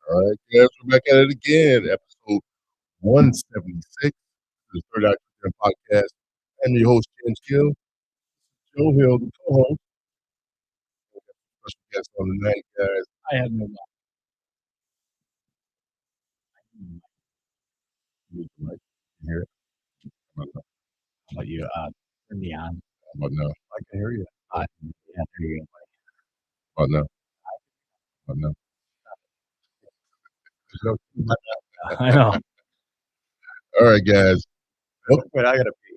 All right, guys, we're back at it again. Episode 176 of the Third Eye Podcast. I'm your host, James Gill. Joe Hill, the co-host. Special guest on the night, guys. I have no Use the mic. You hear it? How about now? How about you? Turn me on. How about now? I can hear you. Yeah, there you How about now? How about now? go. I know. All right, guys. Wait, I gotta pee.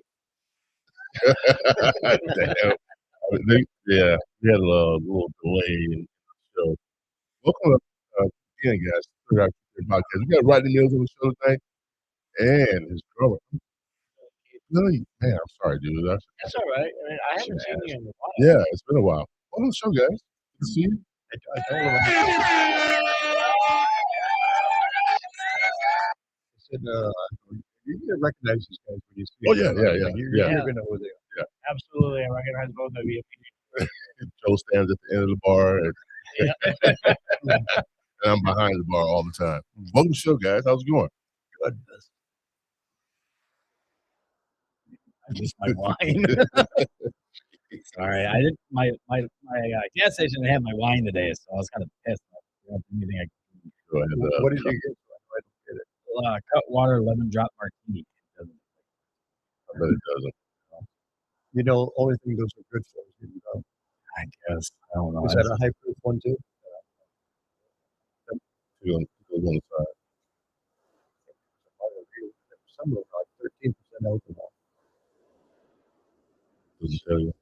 Damn. Yeah, we had a little delay in the show. Welcome again, guys. Third Eye Podcast. We got Rodney Mills on the show tonight, and his drummer. Really? Man, I'm sorry, dude. That's all right. I mean, I haven't seen you in a while. Yeah, it's been a while. Welcome to the show, guys. Good to see you. I told him. I said, you can recognize these guys when you see Oh, them. yeah. You're gonna know who they are. Absolutely. I recognize both of you. Joe stands at the end of the bar, and I'm behind the bar all the time. Welcome to the show, guys. How's it going? Good. Just my wine. Sorry, I didn't. My gas station didn't have my wine today, so I was kind of pissed. I didn't do anything. Go ahead. What did you get? I don't get it. Cut water lemon drop martini. I bet it doesn't. You know, only thing those are good for is I guess I don't know. is that a high proof one too? Go on the side. Some of them are like 13% alcohol. Does it tell you?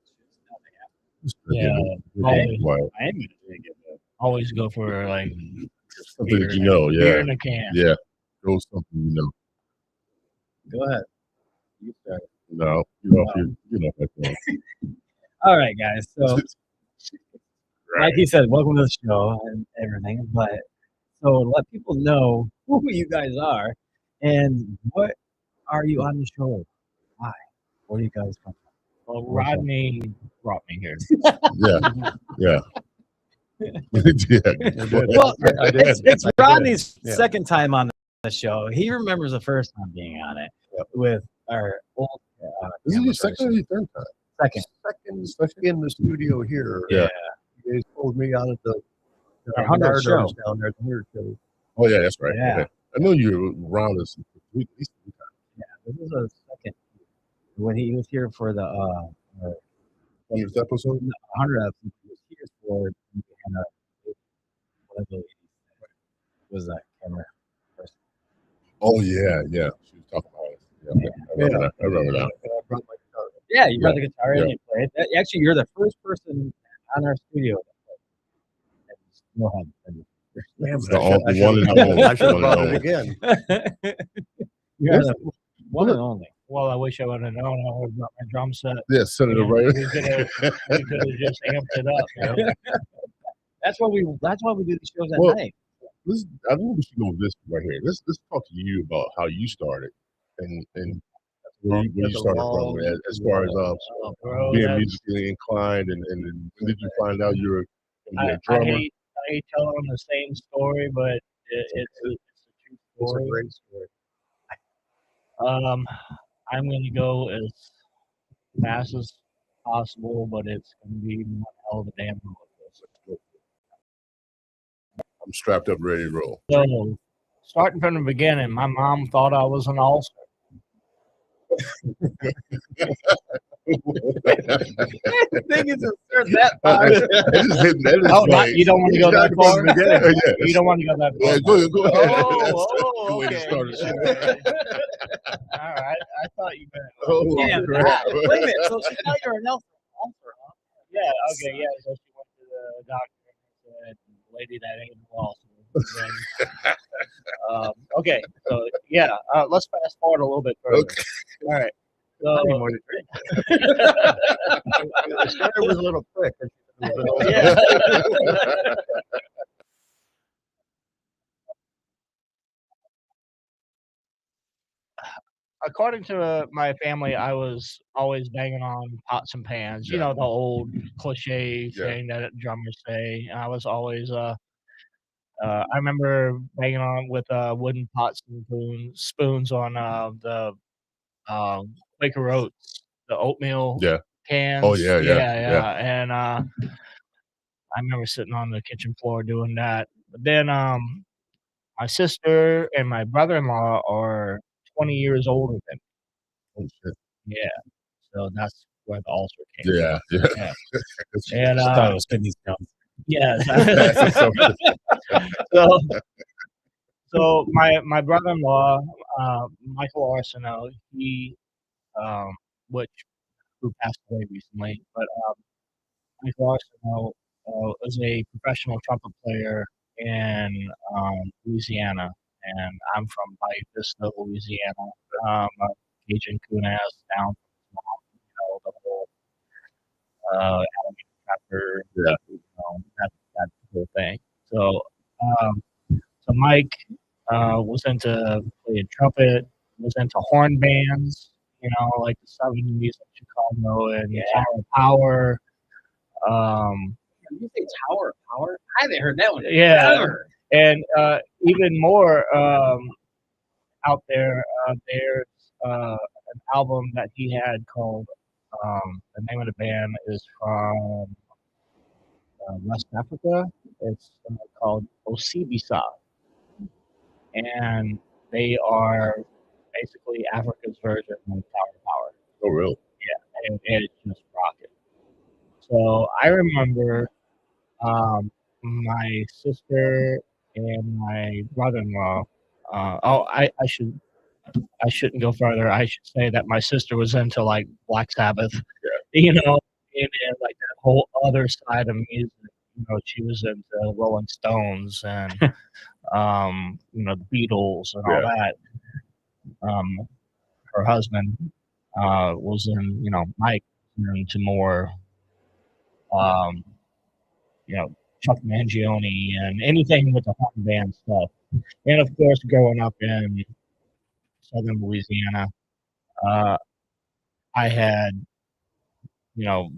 Yeah. Quiet. I am gonna drink it. But Always go for like Something that you know, beer yeah. in a can. Yeah. Go something you know. go ahead. You start. No, you know that thing. All right, guys. So, like he said, welcome to the show and everything. But so let people know who you guys are and what are you on the show? Why? Where do you guys come from? Well, Rodney brought me here. Yeah. Well, I did. it's I did. Rodney's Yeah. second time on the show. He remembers the first time being on it with our old. This is your second or your third time? Second in the studio here. Yeah. You guys pulled me out of the 100th show. down there at the 100th show. Oh, yeah, that's right. Yeah. Okay. I know you were around us at least 3 times. Yeah, this is a second when he was here for the 100th episode? 100 episode. He was here for whatever was that camera person. Oh, yeah. She was talking about it. Yeah. I remember that. And I brought my guitar. Yeah, you brought the guitar in Yeah. and you played. Actually, you're the first person on our studio that played. Man, The only one and only. I should have One and brought it only. again. You're the one and only. Well, I wish I would have known. I would have brought my drum set. Yeah, Senator Yeah, right. We could have just amped it up. You know? That's why we do the shows at Well, night. I think we should go with this right here. Let's talk to you about how you started and where you started from as far as Oh, bro, being that's- musically inclined and when did you find out you were gonna be I a drummer? hate telling the same story, but it's a true It's a story. great story. I'm going to go as fast as possible, but it's going to be one hell of a damn roller coaster. I'm strapped up, ready to roll. So, starting from the beginning, my mom thought I was an all-star. I think it's that far. You don't want to go that far? Yeah. You don't want to go that far? Yeah, go ahead. Oh, Good way to okay. start the show. All right. I thought you meant. Oh, Yeah, crap. wait a minute. So she thought you were an elf. Huh? Yeah, okay, yeah. So she went to the doctor and said, lady, that ain't no awesome. Okay, so yeah, let's fast forward a little bit further. Okay. All right. So, I need more to drink. I started with a little quick. yeah. according to my family, I was always banging on pots and pans. You know, the old cliche thing that drummers say. I was always I remember banging on with wooden pots and spoons on the Quaker Oats, the oatmeal cans. Oh, yeah. Yeah. And I remember sitting on the kitchen floor doing that. But then my sister and my brother-in-law are 20 years older than me. Oh, shit. Yeah. So that's where the ulcer came Yeah. from. Yeah. And I thought it was kidney stones. yes. So So my brother-in-law, Michael Arsenault, he which who passed away recently, but Michael Arsenault was a professional trumpet player in Louisiana, and I'm from Bayou Vista, Louisiana. Cajun Kunas down from the whole alligator trapper, that whole thing. So so Mike was into playing trumpet, was into horn bands, like the 70s in Chicago and Tower of Power. You think Tower of Power? I haven't heard that one. Yeah, ever. and even more out there, there's an album that he had called. The name of the band is from West Africa. It's called Osibisa, and they are basically Africa's version of Tower of Power. Oh, really? Yeah, and it's just rocking. So I remember my sister and my brother-in-law. I shouldn't go further. I should say that my sister was into like Black Sabbath, and like that whole other side of music. She was into Rolling Stones and the Beatles and all that. Her husband was Mike into more Chuck Mangione and anything with the horn band stuff. And of course, growing up in southern Louisiana, I had the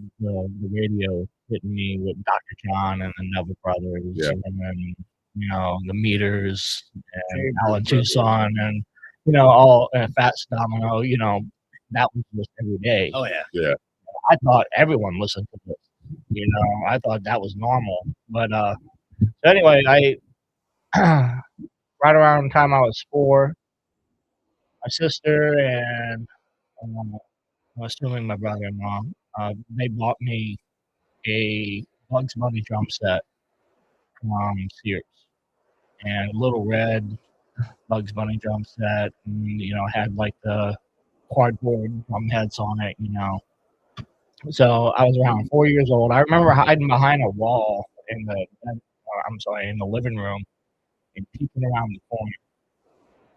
radio hitting me with Dr. John and the Neville Brothers, and then the Meters and Alan Tucson and all Fats Domino. That was just every day. Oh yeah. Yeah. I thought everyone listened to this. I thought that was normal. But so anyway, I right around the time I was 4, my sister and I'm assuming my brother-in-law, they bought me a Bugs Bunny drum set from Sears, and Little Red Bugs Bunny drum set, and had like the cardboard drum heads on it. So I was around 4 years old. I remember hiding behind a wall in the living room and peeking around the corner.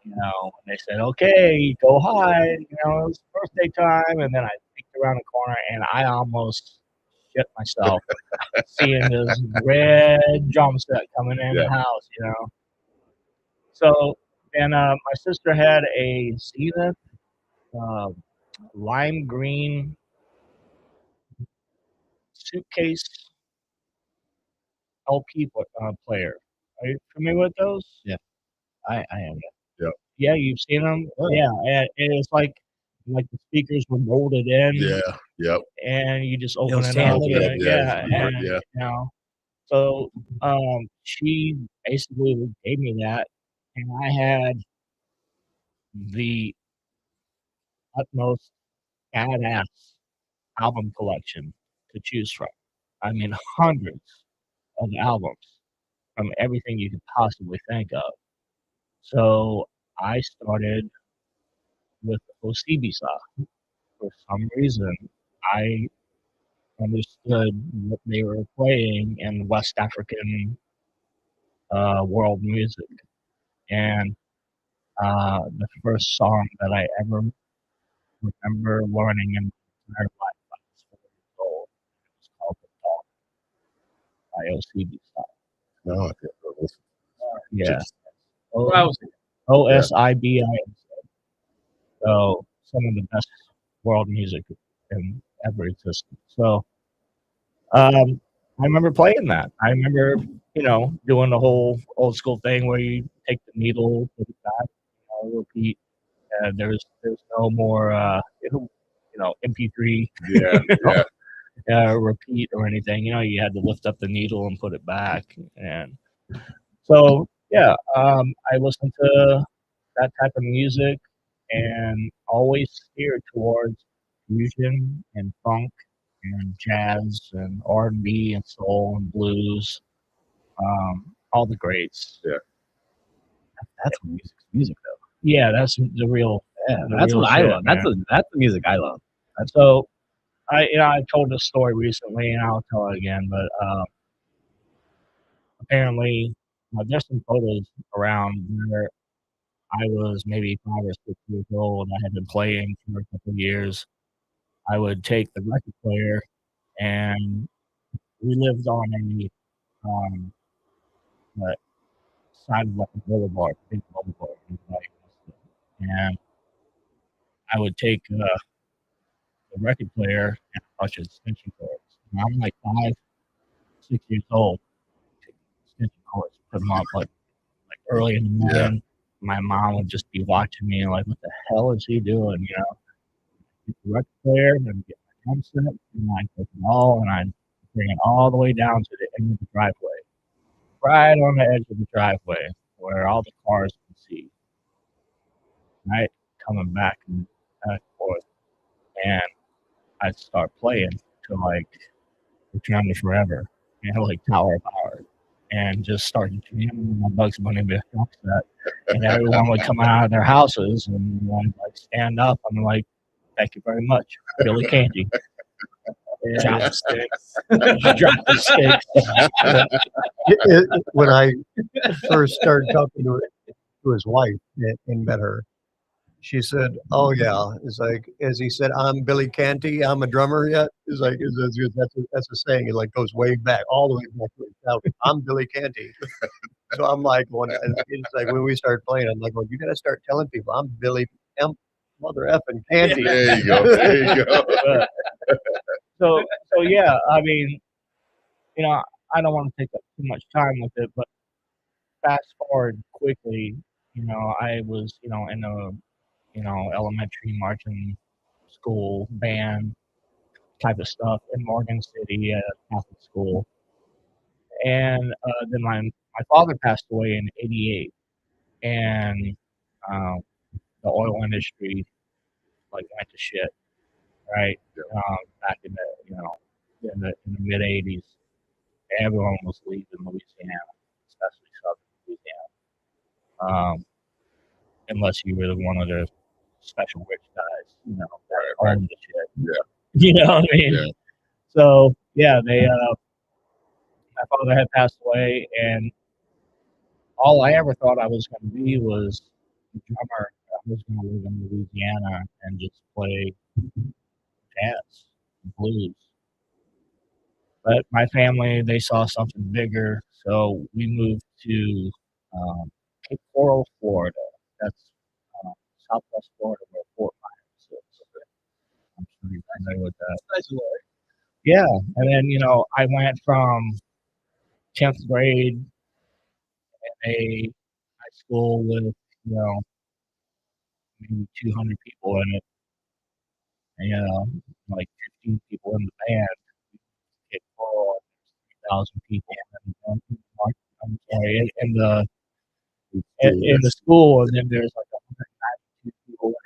And they said, "Okay, go hide." It was birthday time, and then I peeked around the corner, and I almost shit myself seeing this red drum set coming in the house. So, and my sister had a Zenith lime green suitcase LP player. Are you familiar with those? Yeah. I am. Yeah. Yeah, you've seen them? Oh. Yeah, and it's like the speakers were molded in. Yeah. Yep. And you just open it stand up. up, And, so she basically gave me that, and I had the utmost badass album collection to choose from. I mean, hundreds of albums from everything you could possibly think of. So I started with Osibisa. For some reason, I understood what they were playing in West African world music. And the first song that I ever remember learning in my entire life, I was 4 years old. It was called The Dawn by Osibisa. No, I can't remember. Yeah. Osibisa. OSIBIS. So some of the best world music in ever existed. So I remember playing that. I remember, doing the whole old school thing where you take the needle, put it back, repeat. There's no more, MP3, Yeah, repeat or anything. You had to lift up the needle and put it back. And so, yeah, I listened to that type of music and always steered towards fusion and funk and jazz and R&B and soul and blues, all the greats. Yeah. That's what music though. Yeah, that's the real. Yeah, the that's real what I shit, love. man. That's the music I love. So I told this story recently, and I'll tell it again. But apparently, there's some photos around where I was maybe 5 or 6 years old. I had been playing for a couple of years. I would take the record player, and we lived on um, a side of like a boulevard, big boulevard, and I would take the record player and touch extension cords. And I'm like 5, 6 years old. Take extension cords, put them up like early in the morning. My mom would just be watching me like, what the hell is he doing? Get the record player and get my drum set, and I'd take it all and I'd bring it all the way down to the end of the driveway, right on the edge of the driveway where all the cars can see. Right, coming back and forth, and I'd start playing to like Return to Forever, like Tower of Power, and just start jamming my Bugs Bunny drum set, and everyone would come out of their houses and like stand up. I'm like, thank you very much, Billy Canty. Drop the sticks. Drop the sticks. When I first started talking to his wife and met her, she said, "Oh yeah," it's like as he said, "I'm Billy Canty. I'm a drummer yet." It's like that's a saying. It like goes way back, all the way back to his childhood. I'm Billy Canty. So I'm like, it's like when we started playing, I'm like, well, you got to start telling people I'm Billy M. Mother effing Canty. There you go. There you go. So yeah, I mean, I don't want to take up too much time with it, but fast forward quickly, I was, in a, elementary marching school band type of stuff in Morgan City at a Catholic school. And then my father passed away in '88, and um, the oil industry like went to shit, right? Back in the mid '80s, everyone was leaving Louisiana, especially southern Louisiana, unless you were one of the special rich guys, that owned the shit. Yeah. You know what I mean? Yeah. So yeah, my father had passed away, and all I ever thought I was going to be was a drummer. I was going to live in Louisiana and just play jazz and blues. But my family, they saw something bigger, so we moved to Cape Coral, Florida. That's Southwest Florida, where Fort Myers is. I'm sure you're familiar with that. Yeah, and then I went from 10th grade in a high school with maybe 200 people in it, and like 15 people in the band. It for 3,000 people I'm sorry, in the school, and then there's like 192 people in it,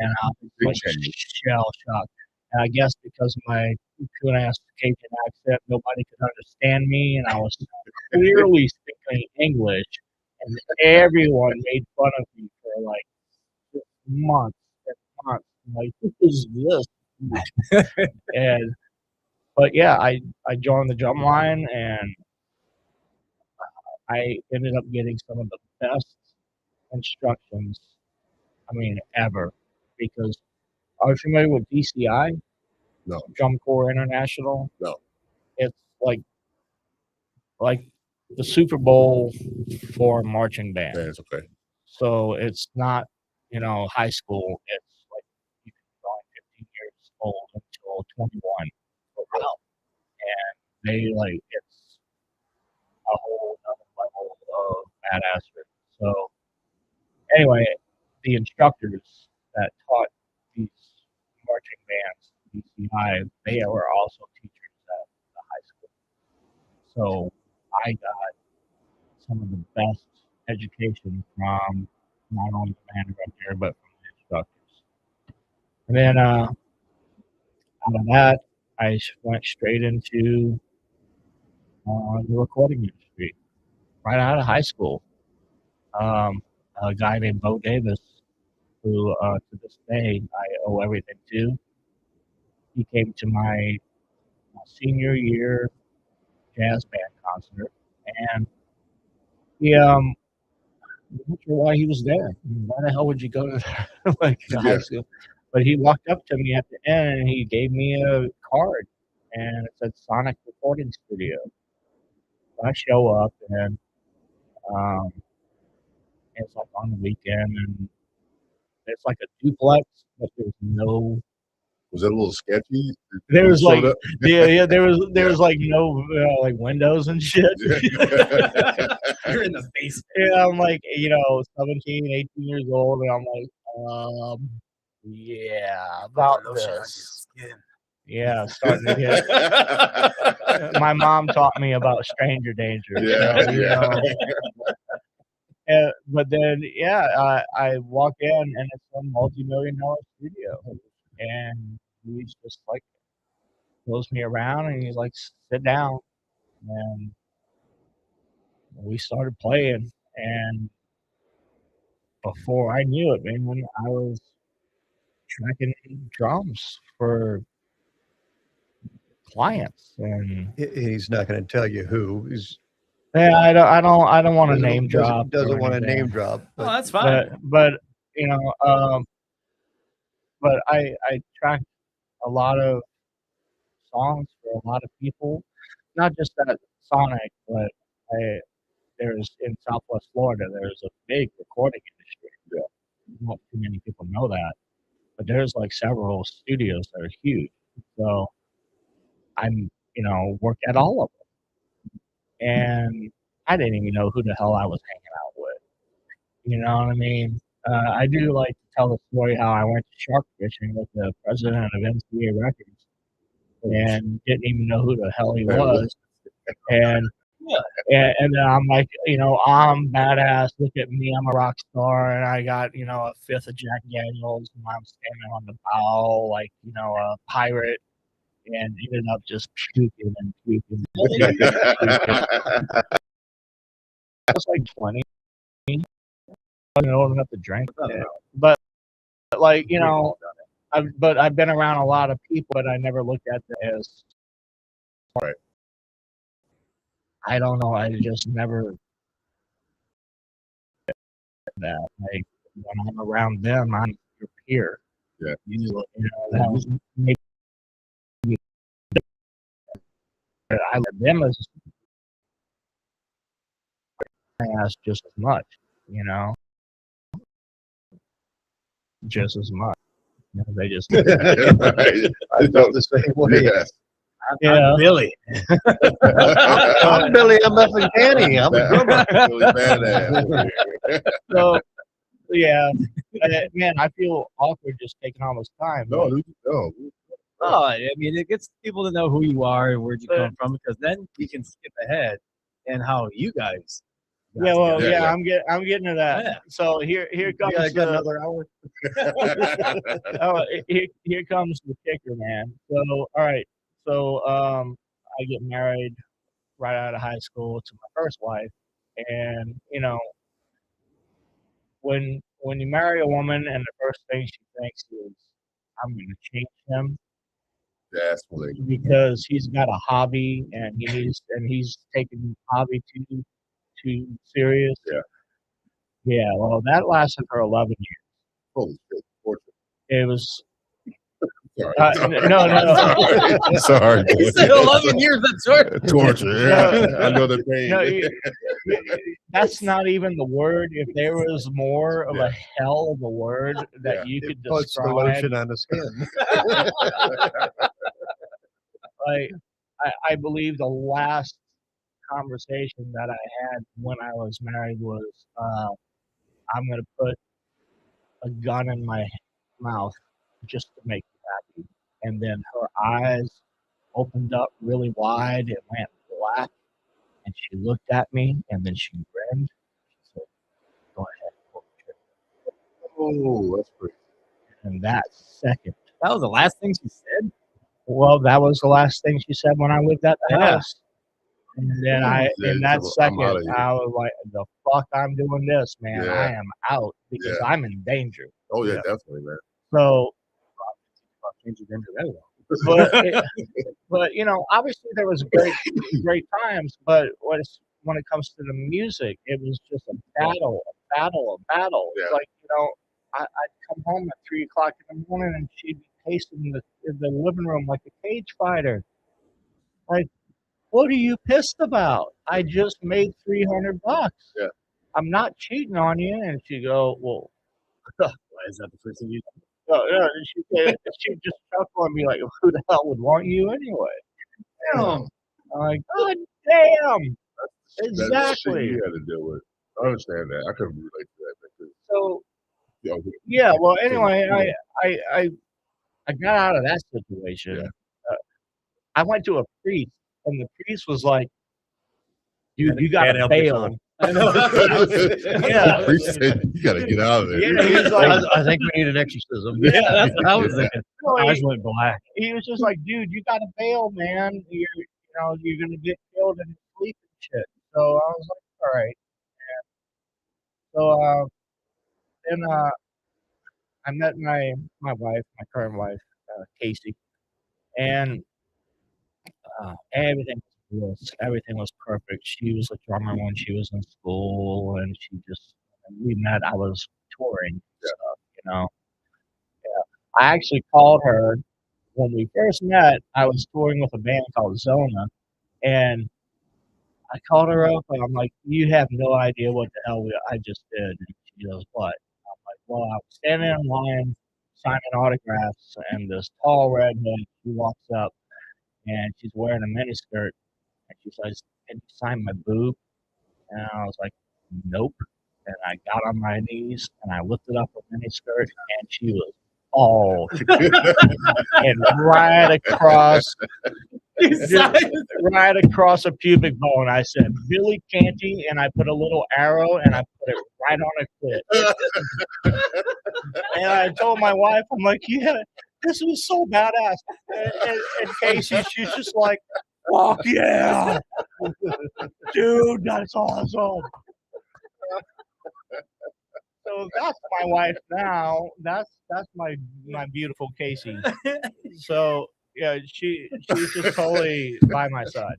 and I was like shell shocked. And I guess because of my coon-ass Cajun accent, nobody could understand me, and I was clearly speaking English, and everyone made fun of me for like months and months. I'm like, what is this? But yeah, I joined the drum line, and I ended up getting some of the best instructions, ever. Because are you familiar with DCI? No. Drum Corps International? No. It's like the Super Bowl for marching band. That's okay. So it's not, high school, it's like you can be only 15 years old until 21. Wow. And they it's a whole other level of badassery. So anyway, the instructors that taught these marching bands, BCI, they were also teachers at the high school. So I got some of the best education from not only the band director, but from the instructors. And then out of that, I went straight into the recording industry right out of high school. A guy named Bo Davis, who to this day I owe everything to. He came to my senior year jazz band concert, and he I'm not sure why he was there. Why the hell would you go to high school? But he walked up to me at the end and he gave me a card, and it said Sonic Recording Studio. So I show up, and it's like on the weekend, and it's like a duplex, but there's no. Was that a little sketchy? There was like there was like no like windows and shit. You're in the basement. Yeah, I'm like 17, 18 years old, and I'm like, yeah, about this. Yeah, starting to get. My mom taught me about stranger danger. But then, I walk in and it's a multi-million-dollar studio, and he's just like throws me around and he's like, "Sit down," and we started playing. And before I knew it, man, I was tracking drums for clients, and He's not going to tell you who. He's I don't want to name drop. Doesn't want to name drop. Oh, that's fine. But but I tracked a lot of songs for a lot of people, not just at Sonic, but there's in Southwest Florida, there's a big recording industry. Yeah. Not too many people know that, but there's like several studios that are huge. So I'm, worked at all of them, and I didn't even know who the hell I was hanging out with. You know what I mean? I do like to tell the story how I went to shark fishing with the president of MCA Records and didn't even know who the hell he was. And then I'm like, I'm badass. Look at me, I'm a rock star, and I got, a fifth of Jack Daniels, and I'm standing on the bow like, a pirate, and ended up just puking and puking. I was like 20. I wasn't old enough to drink, but like I've been around a lot of people, but I never looked at them as. Right. I don't know. I just never that. Like when I'm around them, I'm your peer. Yeah. That was maybe I let them as I ask just as much. Just as much. They just. I felt the same way. Yeah. I'm Billy. I'm Billy. I'm effing Danny. I'm a drummer. Really badass. So, yeah, man, I feel awkward just taking all this time. No. Oh, I mean, it gets people to know who you are and where'd you come from, because then we can skip ahead and how you guys. Yeah, I'm getting to that. Yeah. So here comes. Yeah, I got another hour. Here comes the kicker, man. So all right, I get married right out of high school to my first wife, and when you marry a woman and the first thing she thinks is, I'm going to change him. Definitely. Because he's got a hobby and he's taking hobby too serious. Yeah. Yeah. Well, that lasted for 11 years. Holy shit. Torture. It was. Sorry. No. Sorry. He said 11 years. That's right. Torture. Yeah. I know the pain. That's not even the word. If there was more of a hell of a word that you could Puts the describe, lotion on the skin. I believe the last conversation that I had when I was married was, I'm gonna put a gun in my mouth just to make you happy. And then her eyes opened up really wide and went black, and she looked at me, and then she grinned. She said, "Go ahead, pull the trigger." Oh, that's pretty. And that second, That was the last thing she said? well, that was the last thing she said when I lived at the Yeah. house. And then in that second, I was like, "The fuck, I'm doing this, man. I am out because I'm in danger." Oh yeah, definitely, man. So, Changes into that but obviously there was great times. But when it comes to the music, it was just a battle. It's like I'd come home at 3 o'clock in the morning, and she'd be pacing in the living room like a cage fighter. Like, what are you pissed about? I just made $300. Yeah. I'm not cheating on you. And she'd go, "Well, why is that the first thing you yeah." She'd just chuckle and be like, "Who the hell would want you anyway?" Damn. I'm like, "God damn." That's shit Exactly. you had to deal with. I understand that. I couldn't relate to that because So you know, yeah, well, anyway, I got out of that situation. Yeah. I went to a priest, and the priest was like, "Dude, you Can't gotta help your bail." son. I know. Yeah. He said, you got to get out of there. Yeah, he was like, I think we need an exorcism. Yeah, that's what I was thinking. no, Eyes he, went black. he was just like, "Dude, you gotta bail, man. You're gonna get killed in your sleep and shit." So I was like, "All right." So then I met my wife, my current wife, Casey, and everything was bliss. Everything was perfect. She was a drummer when she was in school, and we met. I was touring and stuff. I actually called her when we first met. I was touring with a band called Zona, and I called her up, and I'm like, "You have no idea what the hell I just did." And she goes, "What?" I'm like, "Well, I was standing in line signing autographs, and this tall redhead, she walks up, and she's wearing a miniskirt, and she says, 'Can you sign my boob?' And I was like, 'Nope.' And I got on my knees, and I lifted up her miniskirt, and she was all and right across a pubic bone. I said, 'Billy Canty,' and I put a little arrow, and I put it right on her clit. And I told my wife, I'm like, 'Yeah, this was so badass.' And Casey, she's just like, 'Fuck yeah, dude, that's awesome.' So that's my wife now. That's my beautiful Casey. So yeah, she's just totally by my side.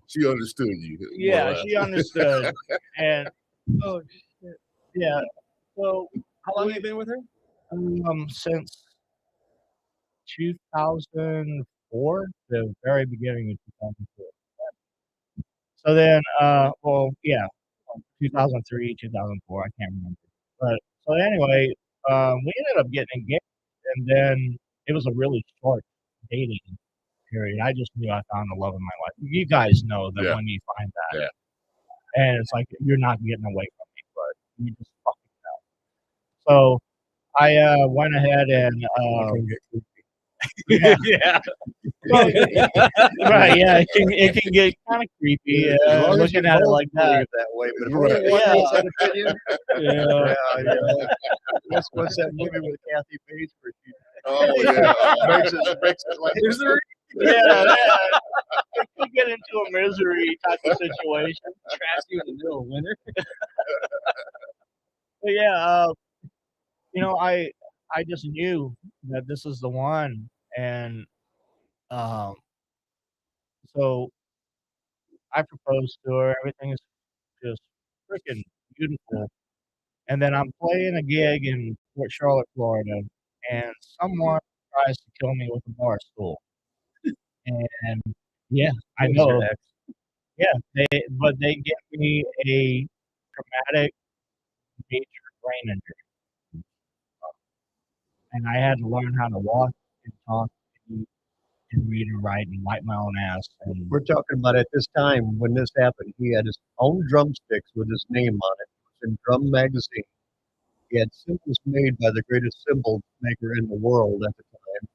She understood you. Yeah, she understood. And Oh shit. yeah, so How long have you been with her? since 2004, the very beginning of 2004. So then, well, yeah, 2003, 2004, I can't remember. But so anyway, we ended up getting engaged, and then it was a really short dating period. I just knew I found the love of my life. You guys know that when you find that, and it's like you're not getting away from me, but you just fucking know. So I went ahead and yeah. Yeah. Well, right, yeah, it can get kind of creepy looking at it like that. That way, but if Right. only one Yeah. has that opinion, Yeah. what's that movie with Kathy Bates where she Oh yeah. breaks his leg? Yeah. It could get into a misery type of situation. Traps you in the middle of winter. But yeah, I just knew that this is the one, and um, so I proposed to her. Everything is just freaking beautiful. And then I'm playing a gig in Fort Charlotte, Florida, and someone tries to kill me with a bar stool. And yeah, I know. Yeah, but they gave me a traumatic major brain injury, and I had to learn how to walk and talk and eat and read and write and wipe my own ass. And We're talking about at this time when this happened, he had his own drumsticks with his name on it. It was in Drum Magazine. He had cymbals made by the greatest cymbal maker in the world at the time.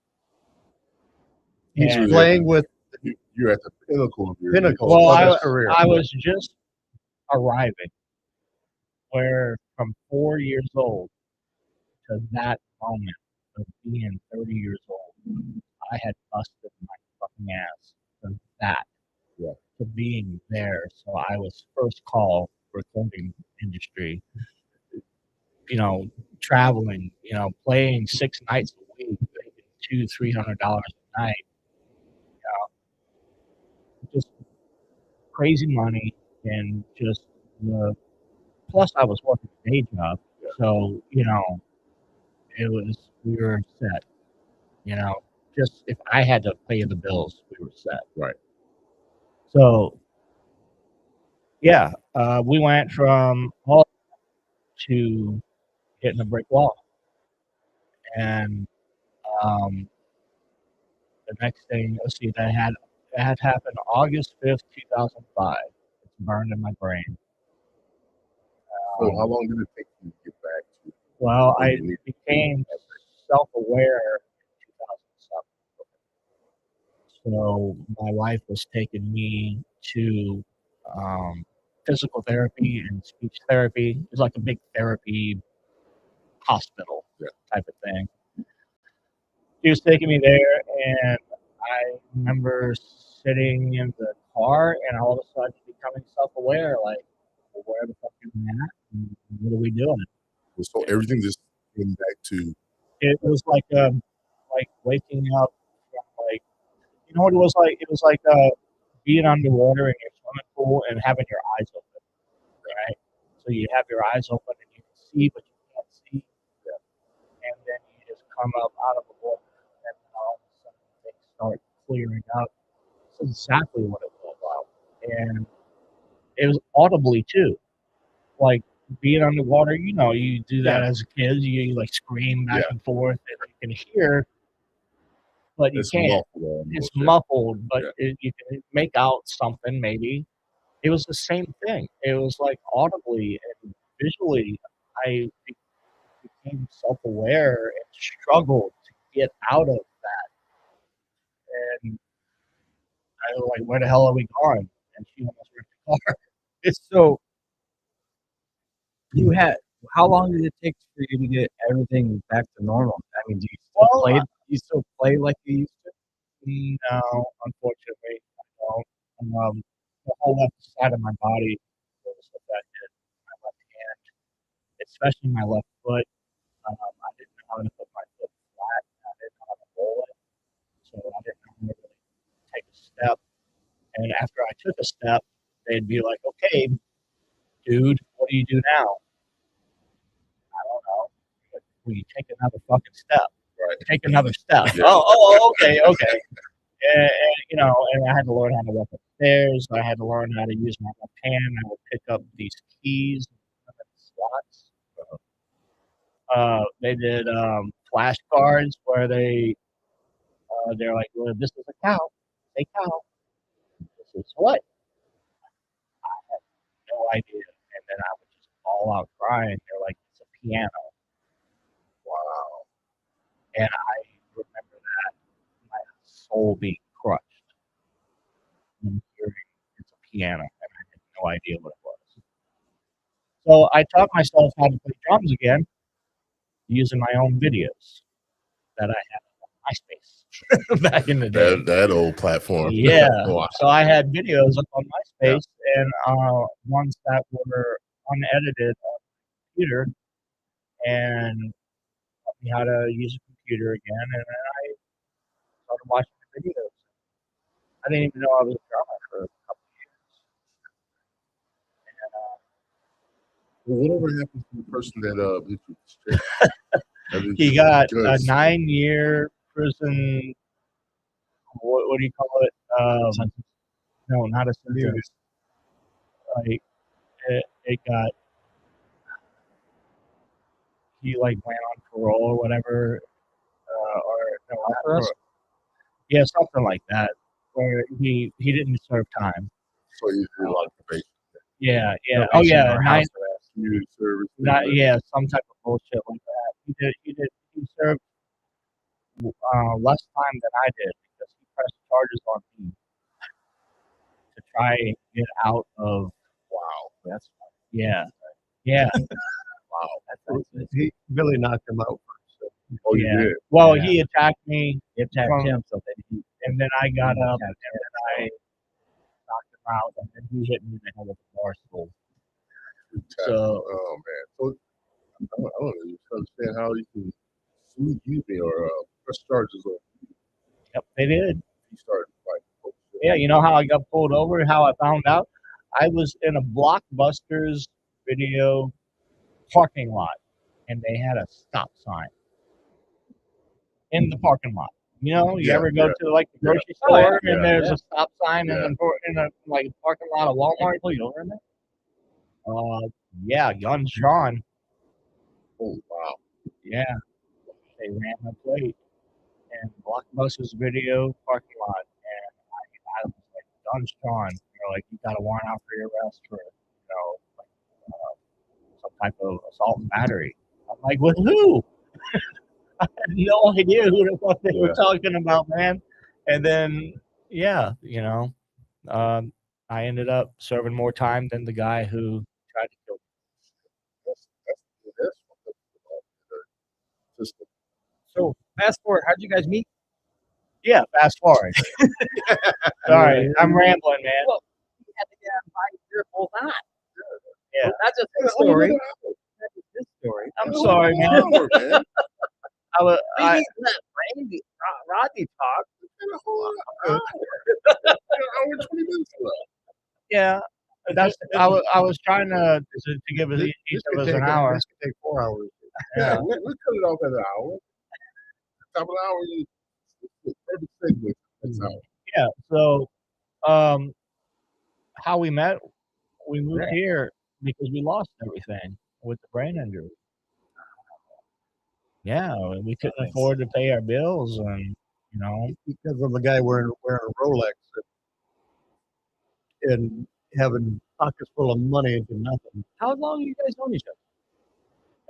He's And- playing with You're at the pinnacle of your Pinnacle. well, of I, his career. I was just arriving, where from 4 years old to that moment of being 30 years old, I had busted my fucking ass from that to being there. So I was first call recording industry, traveling, playing 6 nights a week, making $200-300 a night, just crazy money, and just plus I was working a day job, so we were set. Just if I had to pay the bills, we were set. Right. So yeah, we went from all to hitting a brick wall, and the next thing, let's see, that had happened August 5th, 2005. It's burned in my brain. So how long did it take you to get back to? Well, I became self-aware in 2007. So my wife was taking me to physical therapy and speech therapy. It was like a big therapy hospital type of thing. She was taking me there, and I remember sitting in the car and all of a sudden becoming self-aware, like, well, where the fuck am I at? And what are we doing? So everything just came back to. It was like waking up from what it was like? It was like being underwater in your swimming pool and having your eyes open, right? So you have your eyes open and you can see, but you can't see. And then you just come up out of the water, and then all of a sudden things start clearing up. That's exactly what it was about. And it was audibly too. Like being underwater, you do that as a kid. You like scream back and forth, and you can hear, but you can't. It's muffled, but you can make out something maybe. It was the same thing. It was like audibly and visually, I became self-aware and struggled to get out of that. And I was like, where the hell are we going? And she almost ripped the car. So you had how long did it take for you to get everything back to normal? I mean, do you still play like you used to? No, unfortunately, I don't. The whole left side of my body was affected. My left hand, especially my left foot. I didn't know how to put my foot flat. I didn't know how to roll it. So I didn't know how to really take a step. And after I took a step, they'd be like, okay, dude, what do you do now? I don't know. But will you take another fucking step? Right. Take another step. Okay. And and I had to learn how to walk upstairs. I had to learn how to use my left hand. I would pick up these keys and slots. They did flashcards where they're like, well, this is a cow. Say cow. This is what? I had no idea. And then I would just fall out crying. They're like, it's a piano. Wow. And I remember that my soul being crushed and hearing it's a piano, and I had no idea what it was. So I taught myself how to play drums again using my own videos that I had on MySpace back in the day. That old platform. Yeah. Wow. So I had videos up on MySpace and ones that were unedited on the computer, and taught me how to use a computer again, and then I started watching the videos. I didn't even know I was a drummer for a couple of years. And, Whatever happened to the person that hit you with the stick? he got a 9-year prison. What do you call it? No, not a sentence. like it got he like went on parole or whatever, or no, not parole. Yeah, something like that, where he didn't serve time. So you did a lot of probation. Yeah. Oh Probation yeah, or nine. house arrest. Community service. Not yeah, some type of bullshit like that. He served less time than I did because he pressed charges on me to try and get out of. Wow. That's Yeah. Wow. Billy knocked him out first. So. Oh, you Yeah. did. Well, Yeah. he attacked me, He attacked From- him, so then and then I got up, and attacked then I knocked him out, and then he hit me in the head with a bar stool. So Oh man. So I don't even understand how you can sue you or press charges on yep, they did. you started like. Oh, shit. Yeah, you know how I got pulled over? How I found out? I was in a Blockbusters video parking lot, and they had a stop sign in the parking lot. You know, you Yeah, ever go yeah, to like the yeah. grocery Oh, yeah, store and there's yeah. a stop sign Yeah. in a like parking lot of they Walmart? pull you over in there. Yeah, guns drawn. Oh wow. Yeah, they ran my plate and Blockbusters video parking lot, and I was like guns drawn. They're like, you got a warrant out for your arrest for some type of assault and battery. I'm like, with who? I had no idea who the fuck they were talking about, man. And then, yeah, I ended up serving more time than the guy who tried to kill me. That's system. So fast forward, how'd you guys meet? Yeah, fast forward. Sorry, I'm rambling, man. Well, you had to get out and buy your full time. Yeah. That's just his story. That's just his story. I'm sorry, man. Man. I, Let Rodney talk. Hour 20 minutes left. yeah, I was trying to give us each of us an hour. This could take 4 hours. Yeah, we cut it off at an hour. Top of the hour, it's perfect segue. That's how. Yeah. So, how we met? We moved here because we lost everything with the brain injury. Yeah, we couldn't afford to pay our bills, and Because of a guy wearing a Rolex and having pockets full of money into nothing. How long you guys known each other?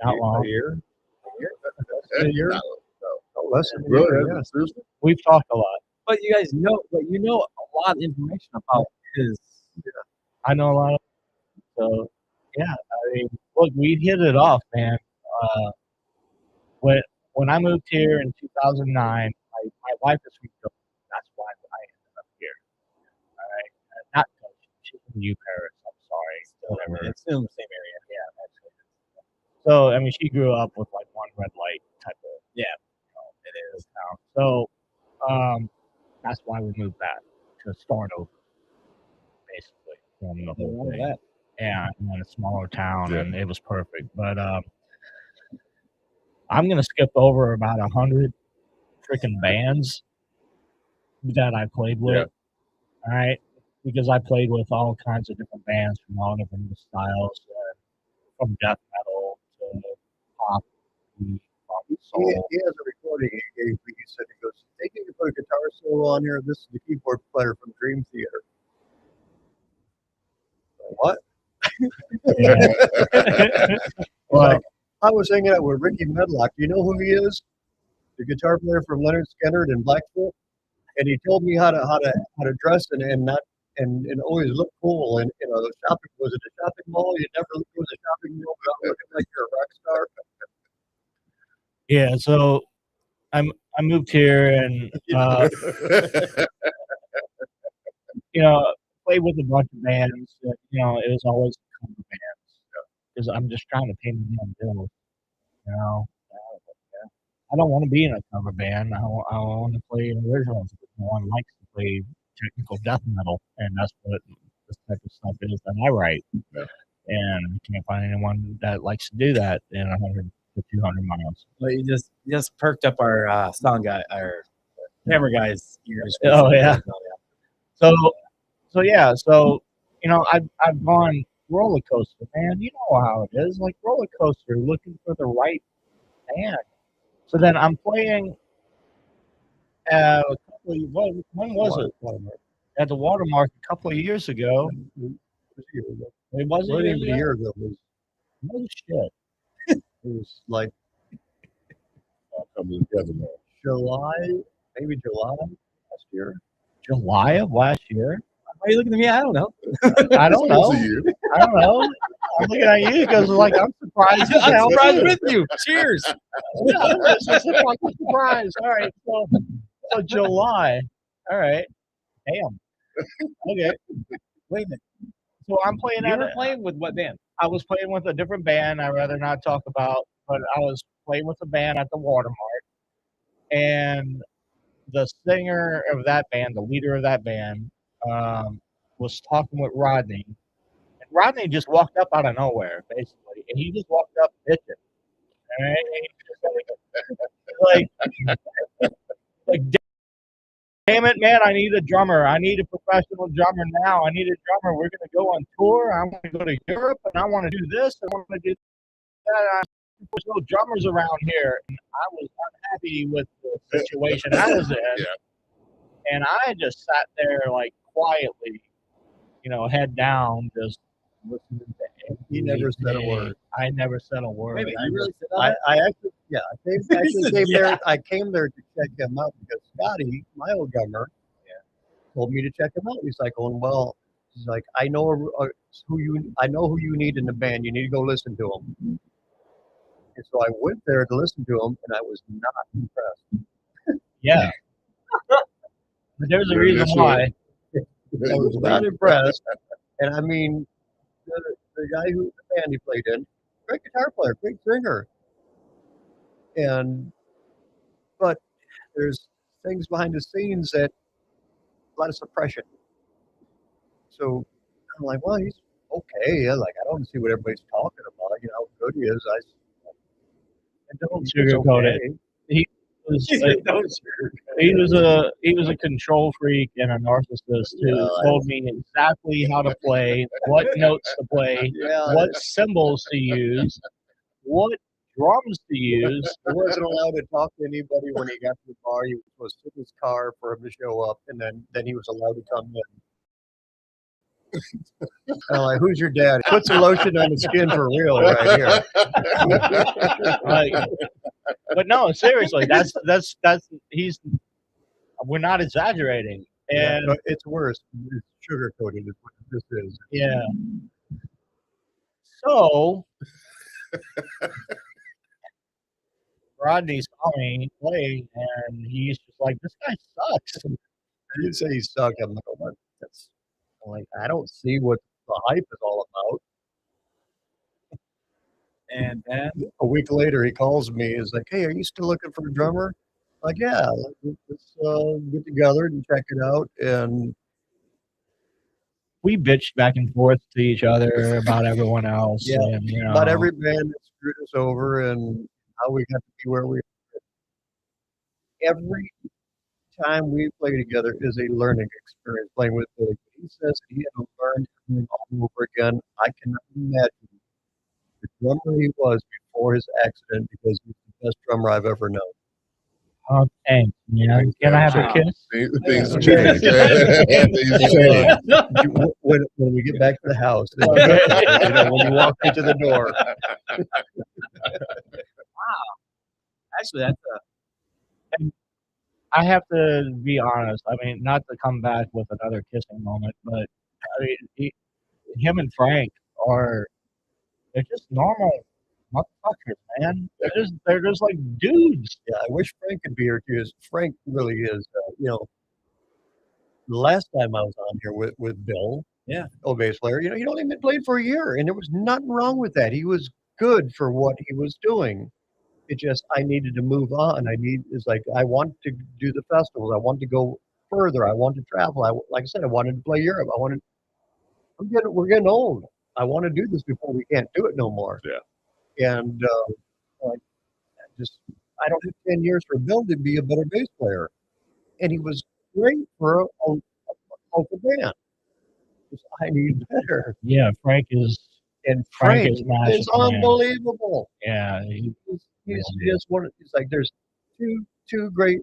not long. A year? A year? No. Oh, less than a Really? year, yeah. Seriously? We've talked a lot. But you guys know, a lot of information about his. I know a lot of. So, yeah, I mean, look, we hit it off, man. When I moved here in 2009, my wife is from Philly. That's why I ended up here. All right, not because she's from New Paris. I'm sorry, whatever. It's still in the same area. Yeah, that's it. So, I mean, she grew up with like one red light type of. Yeah, it is now. So, that's why we moved back to start over, basically from the whole thing. That. Yeah, in a smaller town, Yeah. and it was perfect. But I'm gonna skip over about 100 freaking bands that I played with. Yeah. All right, because I played with all kinds of different bands from all different styles, from death metal to pop, soul. He has a recording he gave me. He said, he goes, they need to put a guitar solo on here. This is the keyboard player from Dream Theater. What? Well, I was hanging out with Ricky Medlock. Do you know who he is? The guitar player from Leonard Skinner and Blackfoot. And he told me how to dress and always look cool. And the shopping was it a shopping mall? You never go to the shopping mall without looking like you're a rock star. yeah. So I moved here and played with a bunch of bands. It was always cover bands because I'm just trying to pay my damn bills. I don't want to be in a cover band. I want to play originals. No one likes to play technical death metal, and that's what this type of stuff is that I write. Yeah. And you can't find anyone that likes to do that in 100 to 200 miles. Well, you just perked up our sound guy, our camera guy's ears. Oh, yeah. So I've gone roller coaster, man. You know how it is, like roller coaster, looking for the right band. So then I'm playing a couple of when was it? Watermark. At the Watermark a couple of years ago. It was a year ago. It was Wasn't a even a year ago. It was, no shit. it was like All coming together now. July, maybe July last year. July of last year. Why are you looking at me? I don't know. I don't It's a know. year. I don't know. I'm looking at you because like I'm surprised. as I'm hell, surprised too. with you. Cheers. Yeah, it's just like a surprise. All right, so July. All right, damn. Okay, Wait a minute. so I'm playing You at were a, playing with what band? I was playing with a different band. I'd rather not talk about, but I was playing with a band at the Watermark, and the singer of that band, the leader of that band, was talking with Rodney, and Rodney just walked up out of nowhere, basically, and he just walked up bitching. All right? And he just like, damn it, man! I need a drummer. I need a professional drummer now. I need a drummer. We're gonna go on tour. I want to go to Europe, and I want to do this. I want to do that. There's no drummers around here. And I was unhappy with the situation I was in, Yeah. and I just sat there like quietly, head down, just listening to He never said a word. I never said a word. Wait a minute. You really said that? I actually, yeah, I came there. I came there to check him out because Scotty, my old drummer, told me to check him out. He's like, "Oh, well," he's like, "I know I know who you need in the band. You need to go listen to him." And so I went there to listen to him, and I was not impressed. Yeah, but there's a Very reason initial. why. I was not impressed. And I mean, the guy who the band he played in, great guitar player, great singer, and but there's things behind the scenes that a lot of suppression. So I'm like, well, he's okay. Yeah, like I don't see what everybody's talking about. You know how good he is. I don't Sugarcoat it. He was he was a control freak and a narcissist who Yeah, told me exactly how to play, what notes to play, Yeah, what cymbals to use, what drums to use. he wasn't allowed to talk to anybody when he got to the bar. He was supposed to sit in his car for him to show up, and then he was allowed to come in. I'm like, who's your dad? Put some lotion on the skin for real right here. Like, but no, seriously, that's he's. We're not exaggerating, Yeah, and but it's worse. It's sugar coated. Is what this is. yeah. So Rodney saw me playing, and he's just like, "This guy sucks." I didn't say he sucked. I'm like, oh, what? I'm like, I don't see what the hype is all about. And then A week later, he calls me. He's like, hey, are you still looking for a drummer? Like, yeah, let's get together and check it out. And We bitched back and forth to each other about everyone else. Yeah, and, about every band that screwed us over and how we got to be where we are. Every time we play together is a learning experience playing with Billy. He says he had to learn everything all over again. I cannot imagine the drummer he was before his accident because he's the best drummer I've ever known. Oh, thanks, man. Can I have a Wow. kiss? Things have changed. Things have changed. When we get back to the house, when you walk into the door, actually, that's I have to be honest. I mean, not to come back with another kissing moment, but I mean, him and Frank they're just normal motherfuckers, man. They're just like dudes. yeah, I wish Frank could be here too. Frank really is, the last time I was on here with Bill, old bass player, he'd only been playing for a year, and there was nothing wrong with that. He was good for what he was doing. It just I needed to move on. I want to do the festivals. I want to go further. I want to travel. Like I said, I wanted to play Europe. We're getting old. I want to do this before we can't do it no more. Yeah. And like, I don't have 10 years for Bill to be a better bass player, and he was great for a local band. I need better. Yeah, Frank is Frank is massive, is man. unbelievable. Yeah, He's just one. It's like there's two great,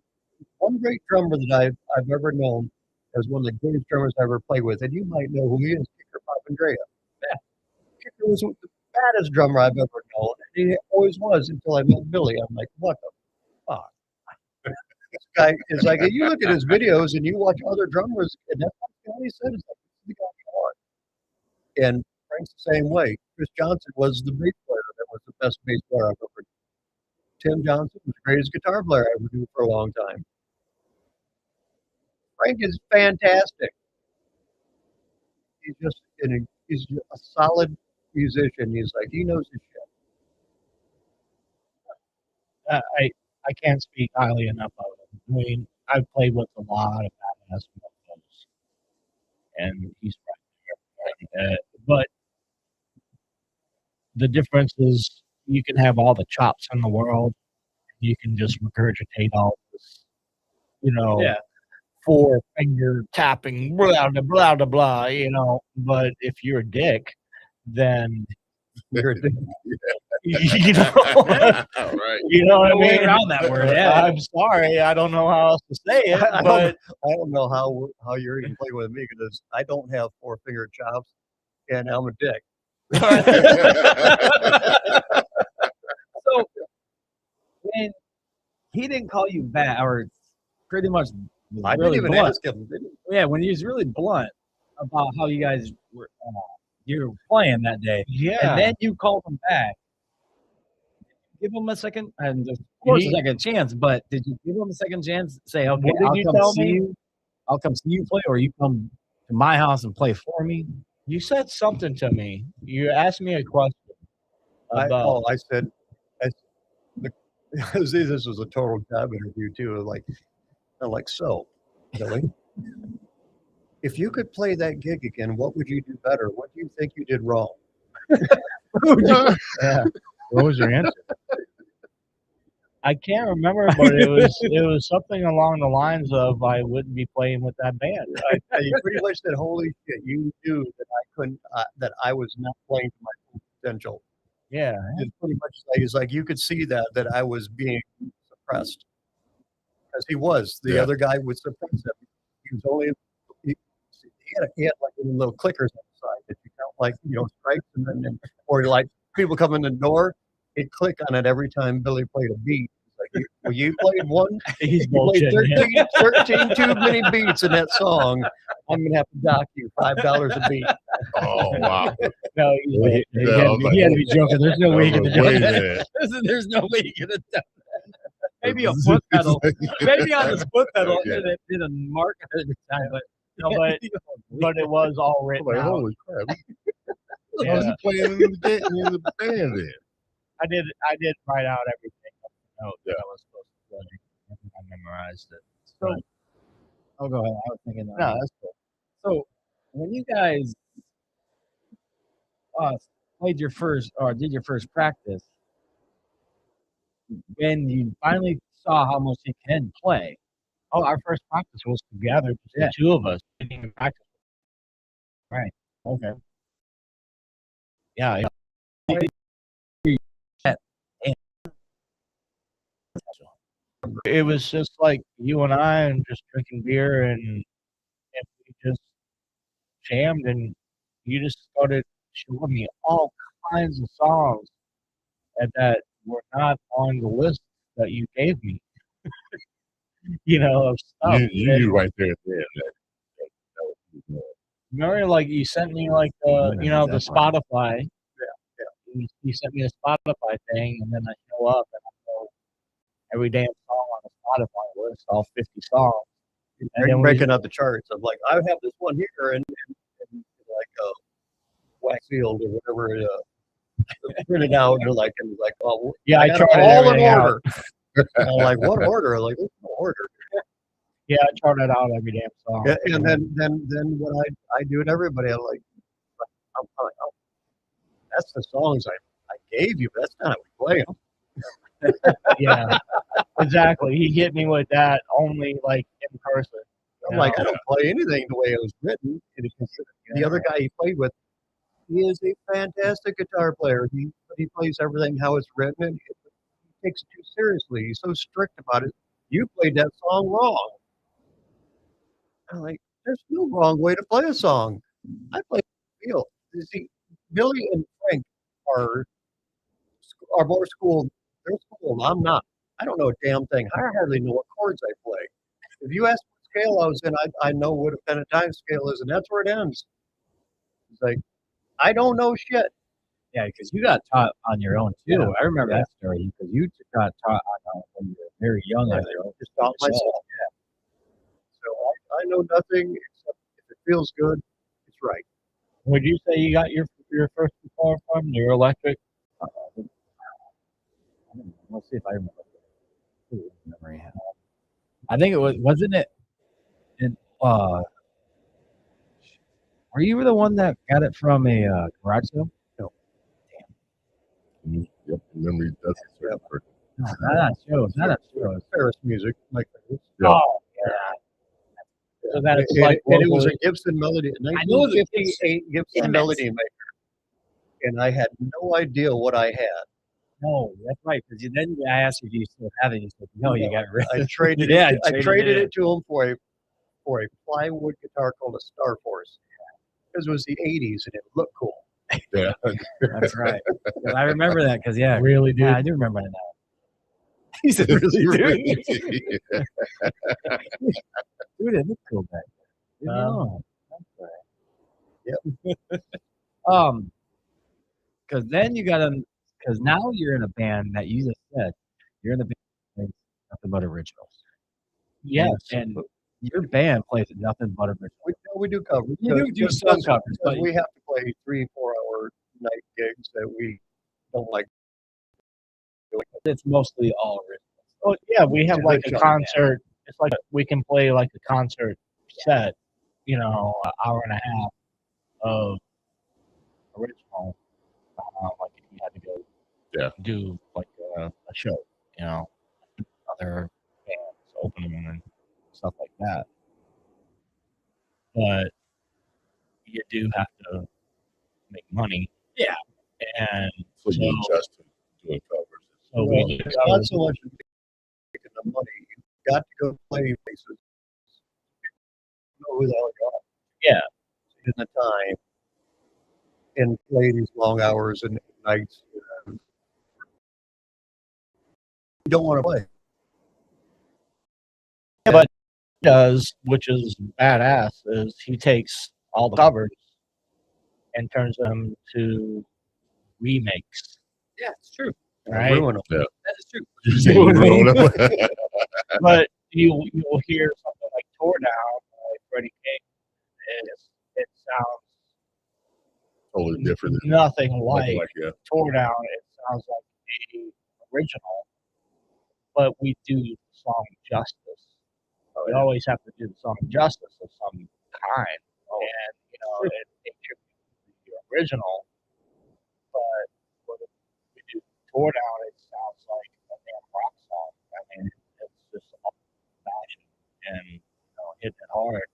one great drummer that I've ever known as one of the greatest drummers I ever played with, and you might know who he is, Kicker Papandrea. Yeah, Kicker was the baddest drummer I've ever known, and he always was until I met Billy. I'm like, what the fuck? This guy is like, you look at his videos and you watch other drummers, and that's what he said. It's like, this is the guy you want. And Frank's the same way. Chris Johnson was the bass player that was the best bass player I've ever. Tim Johnson was the greatest guitar player I ever knew for a long time. Frank is fantastic. He's just a solid musician. He's like he knows his shit. I can't speak highly enough of him. I mean, I've played with a lot of badass motherfuckers, and he's right there. But the difference is you can have all the chops in the world, you can just regurgitate all this, Yeah. 4-finger tapping, blah blah blah blah blah. But if you're a dick, then You're a dick. you know, Right. you know what I No way mean. around that word. Yeah. I'm sorry, I don't know how else to say it, I but don't know how you're even playing with me because I don't have 4-finger chops, and I'm a dick. So when he didn't call you back, or pretty much was I really didn't even blunt. ask him. Did he? Yeah, when he was really blunt about how you guys were you were playing that day, yeah, and then you called him back. Give him a second, and of course a second chance. But did you give him a second chance? Say, okay, What did I'll you come tell see me? you. I'll come see you play, or you come to my house and play for me. you said something to me. You asked me a question about. I said, see, this was a total job interview too. I'm like, so, Billy, if you could play that gig again, what would you do better? What do you think you did wrong? Yeah. What was your answer? I can't remember, but it was something along the lines of I wouldn't be playing with that band. You pretty much said, "Holy shit!" You knew that I couldn't, that I was not playing to my full potential. Yeah, It's pretty much it's like you could see that I was being suppressed because he was. The other guy would suppress him. He was only he had like little clickers on the side that you count like strikes and then or like people come in the door, he'd click on it every time Billy played a beat. It's like, well, you played one. he's You played bullshitting. 13 too many beats in that song. I'm gonna have to dock you $5 a beat. Oh wow. No, He Yeah, had I was to like, be- he had to be joking. There's no way he could have done wait a that. minute. There's no way he could have done that. Maybe a foot pedal. Maybe on the foot pedal, Yeah. it didn't mark it every time, but but it was all I'm written like, out. holy crap. How Yeah. was he playing in the band then? I did write out everything up the note that Yeah. I was supposed to play. And I memorized it. So, oh, go ahead. I was thinking that. No, that's cool. So, when you guys played your first or did your first practice, when you finally saw how much he can play, Oh, our first practice was together, just Yeah. the two of us. We didn't even practice. okay, Yeah. It was just like you and I and just drinking beer and we just jammed and you just started showing me all kinds of songs that were not on the list that you gave me. Of stuff. You knew right there at the end that was good. Remember, like you sent me like the Spotify. You sent me a Spotify thing, and then I show up and I know every damn song on the Spotify list, all 50 songs. And then Breaking out the charts. I'm like, I have this one here, and like Waxfield or whatever printed out, and like, oh yeah, I got charted all in everything out. order. I'm like, what order? I'm like, there's no order. Yeah, I charted out every damn song. Yeah, and then when I do it, everybody, I'm like, oh, that's the songs I gave you, but that's not how we play them. Yeah, exactly. He hit me with that only like in person. I'm like, I don't play anything the way it was written. And the other guy he played with, he is a fantastic guitar player. He plays everything how it's written, and he takes it too seriously. He's so strict about it. You played that song wrong. I'm like, there's no wrong way to play a song. I play feel. You see, Billy and Frank are more schooled. They're schooled. I'm not. I don't know a damn thing. I hardly know what chords I play. If you ask what scale I was in, I know what a pentatonic scale is, and that's where it ends. It's like, I don't know shit. Yeah, because you got taught on your own too. Yeah. I remember that story because you got taught on when you were very young on your own. Just taught myself. Yeah. So I know nothing except if it feels good, it's right. Would you say you got your first guitar from your electric? Let's see if I remember. Memory. I think it wasn't it? Were you the one that got it from a garage sale? No. Yep, memory does serve a purpose. No, not shows. Not shows. Ferris music, like that. Yeah. Oh, yeah. So that's like and it was a Gibson Melody, a I know it was a 1958 Gibson Damn it. Melody Maker, and I had no idea what I had. No, that's right. Because then I asked you, do you still have it? You said, no, you got rid of it. I traded Yeah, it. I traded traded it. it to him for a plywood guitar called a Star Force, because it was the '80s and it looked cool. Yeah. That's right. 'Cause I remember that because, yeah. really, dude. Yeah, I do remember it now. He said, really, dude? Dude, it looked cool back then. That's right. Because then you got to, because now you're in a band that you just said, you're in the band that plays nothing but originals. Yes. And your band plays nothing but originals. We do covers. You do some covers, but we have to play 3-4 hour night gigs that we don't like. it's mostly all originals. Oh yeah, we have Yeah, like good a job. concert. It's like we can play like a concert set, you know, an hour and a half of original. Like if you had to go do like a show, you know, other bands open them and stuff like that. But you do have to make money. Yeah. And So you adjust to doing covers. so Well, we do it's not covers. so much making the money. You've got to go play places. Know who the hell you are. Yeah. In the time and play these long hours and nights. You don't want to play. Yeah, but he does, which is badass, is he takes all the covers and turns them to remakes. Yeah, it's true. Right? Ruin them. That is true. You say you ruin them. But you'll hear something like "Tore Down" by Freddie King. It sounds Totally different. nothing like Yeah. "Tore Down." It sounds like a original, but we do the song justice. We always have to do the song justice of some kind, and you know it should be the original. But when we do "Tore Down," it sounds like a damn rock song. I mean, it's just all fashion and hitting it hard.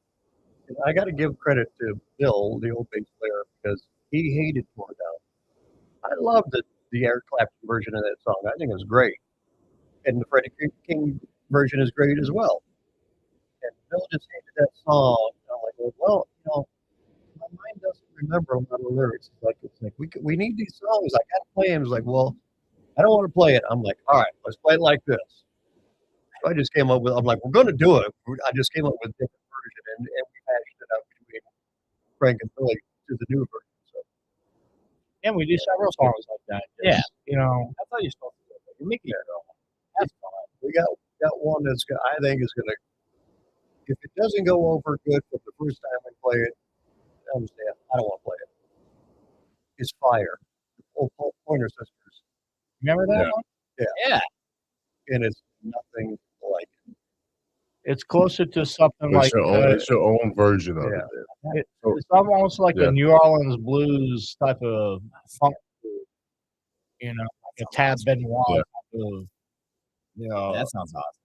I got to give credit to Bill, the old bass player, because he hated Tore Down. I love the Eric Clapton version of that song. I think it's great. And the Freddie King version is great as well. And Bill just hated that song. And I'm like, well, my mind doesn't remember a lot of lyrics. It's like we need these songs. I got to play them. He's like, well, I don't want to play it. I'm like, all right, let's play it like this. So I just came up with, I'm like, we're going to do it. I just came up with a different version, and we hashed it out between Frank and Billy to the new version. So And we do several songs like that. Yeah. You know, That's how you're supposed to do it. You're making it go. That's fun. we got one that's I think is going to, if it doesn't go over good for the first time we play it, I understand. I don't want to play it. It's Fire. Old Pointer Sisters. remember that Yeah. one? Yeah. And it's nothing like it. It's closer to something It's like it's your own version of Yeah. it. it's almost like Yeah. a New Orleans blues type of funk, you know, like a Tab Benoit Yeah. type of, That sounds awesome.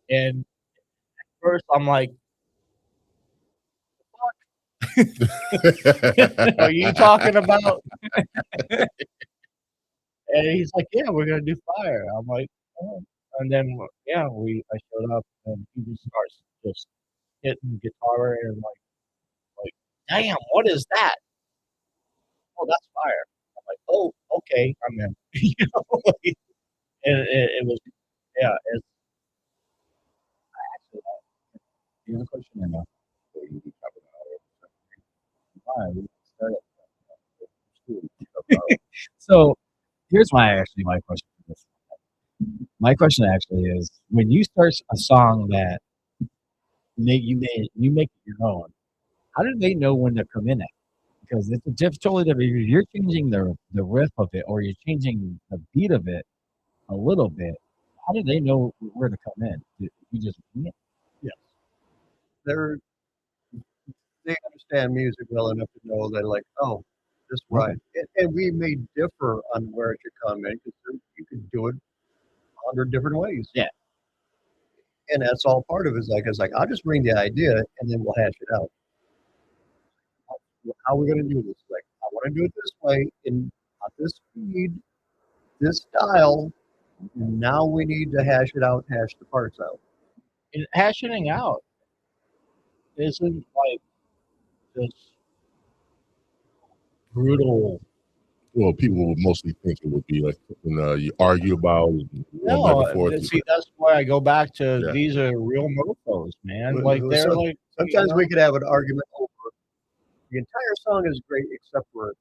and at first I'm like, Are you talking about? And he's like, yeah, we're gonna do fire. I'm like, oh. And then yeah, I showed up and he just starts just hitting guitar and like, damn, what is that? Oh, that's fire. I'm like, oh, okay, I'm in. You know, like, and it was yeah, it's Actually, you have a question or no? Fine, we can start it. So here's my question for this. My question actually is, when you start a song that you make it your own, how do they know when to come in at? Because it's a totally different. If you're changing the riff of it, or you're changing the beat of it a little bit, how do they know where to come in? You just wing it? Yes, they're they understand music well enough to know that, like, oh, this right. And we may differ on where it should come in because you can do it 100 different ways. Yeah. And that's all part of it. It's like I'll just bring the idea and then we'll hash it out. How are we going to do this? Like, I want to do it this way in at this speed, this style. Now we need to hash it out, hash the parts out. and hashing out isn't like this brutal. Well, people would mostly think it would be like something you argue about, going back and forth. See, that's why I go back to Yeah. these are real mofos, man. Well, Like they're so- like Sometimes we could have an argument over the entire song is great except for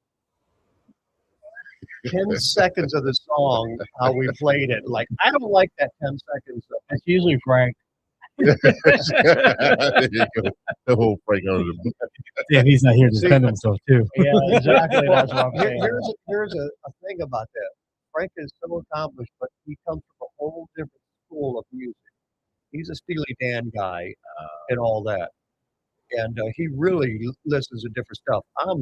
10 seconds of the song, how we played it. Like, I don't like that 10 seconds. it's usually Frank. There you go. The whole Frank under the book. Damn, he's not here to defend himself too. Yeah, exactly. That's what I'm saying. Here's a thing about that. Frank is so accomplished, but he comes from a whole different school of music. He's a Steely Dan guy and all that. And he really listens to different stuff. I'm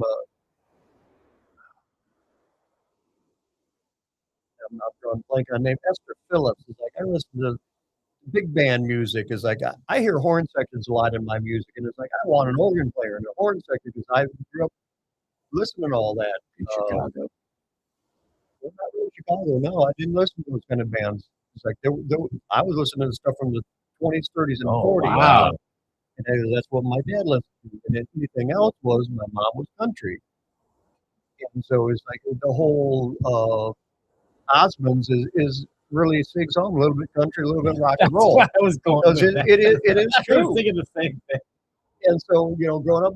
not drawing blank on name. Esther Phillips is like, I listen to big band music. Is like, I hear horn sections a lot in my music. And it's like, I want an organ player and a horn section because I grew up listening to all that. In Chicago. Well, not really Chicago. No, I didn't listen to those kind of bands. It's like I was listening to stuff from the 20s, 30s, and 40s. Wow. And that's what my dad listened to. And anything else was my mom was country. And so it's like the whole Osmonds is really sing song, a little bit country, a little bit rock and roll. That's what I was going with that. It is I true. was thinking the same thing. And so, growing up,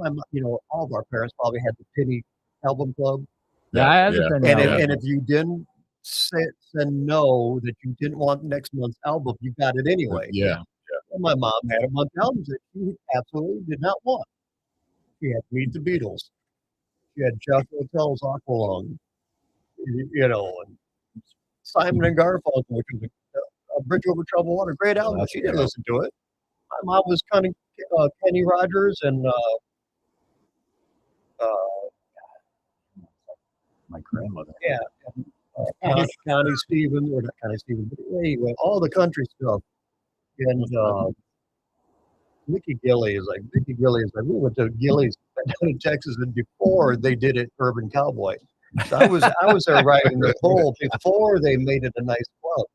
all of our parents probably had the Penny Album Club. Yeah, I understand. And if you didn't say no that you didn't want next month's album, you got it anyway. Yeah. And my mom had a month albums that she absolutely did not want. She had Meet the Beatles. She had Jeff Hotel's Aqualung, and Simon and Garfunkel, which was a Bridge Over Troubled Water, great album. She didn't listen to it. My mom was kind of Kenny Rogers and my grandmother. yeah, and, Connie Stevens, or not Connie Stevens, but anyway, all the country stuff. And Mickey Gilley is like, we went to Gilley's down in Texas, and before they did it, Urban Cowboy. So I was there riding the pole before they made it a nice club.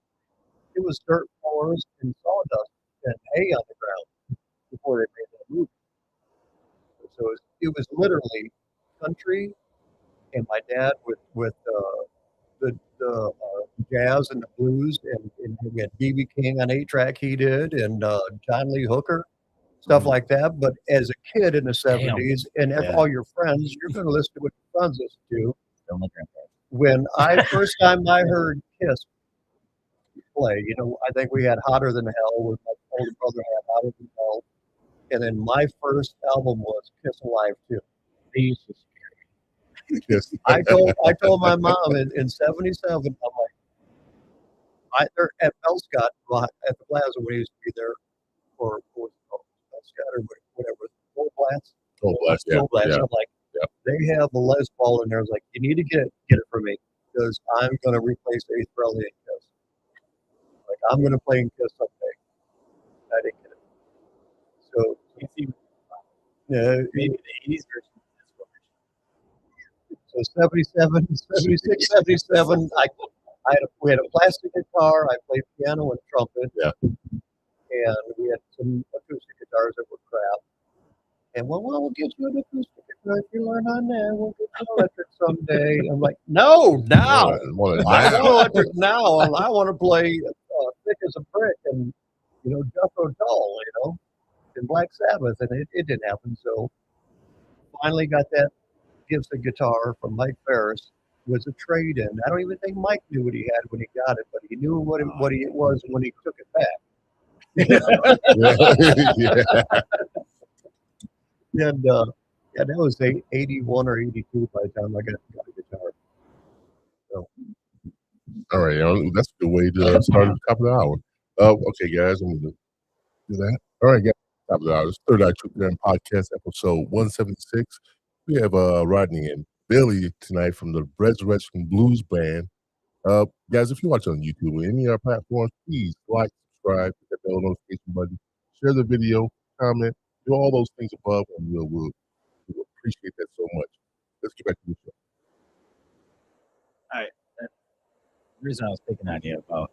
It was dirt floors and sawdust and hay on the ground before they made that movie. So it was literally country, and my dad with the jazz and the blues, and we had B.B. King on 8-track he did, and John Lee Hooker, stuff like that. But as a kid in the 70s, and all your friends, you're going to listen to what your friends listen to. When first time I heard Kiss play, I think we had Hotter Than Hell, with my older brother had Hotter Than Hell, and then my first album was Kiss Alive 2. Jesus. Yes. I told my mom in '77, I'm like, they're at Bell Scott at the Plaza when he used to be there for Bell Scott or whatever, Gold Blast. Gold Blast, yeah. Gold Blast. Yeah. I'm like, they have a Les Paul in there. I was like, you need to get it for me because I'm going to replace Ace Frehley and Kiss. Like, I'm going to play in Kiss someday. I didn't get it. So, maybe the 80s version So 77, 76, 77. We had a plastic guitar. I played piano and trumpet. Yeah. And we had some acoustic guitars that were crap. And we'll get you an acoustic guitar if you learn on that. We'll get you electric someday. I'm like, no, now. I want electric now. I want to play thick as a brick and Jethro Tull, and Black Sabbath, and it didn't happen. So finally got that Gibson guitar from Mike Ferris. Was a trade-in. I don't even think Mike knew what he had when he got it, but he knew what it was when he took it back. And that was 81 or 82 by the time I got a guitar. So. All right, that's a good way to start at the top of the hour. Okay, guys, I'm going to do that. All right, guys, top of the hour. It's Third Eye Truth Grand Podcast, episode 176. We have Rodney and Billy tonight from the Resurrection Blues Band. Guys, if you watch on YouTube or any of our platforms, please like, subscribe, hit that bell notification button, share the video, comment, do all those things above, and we'll appreciate that so much. Let's get back to the show. All right. The reason I was picking on you about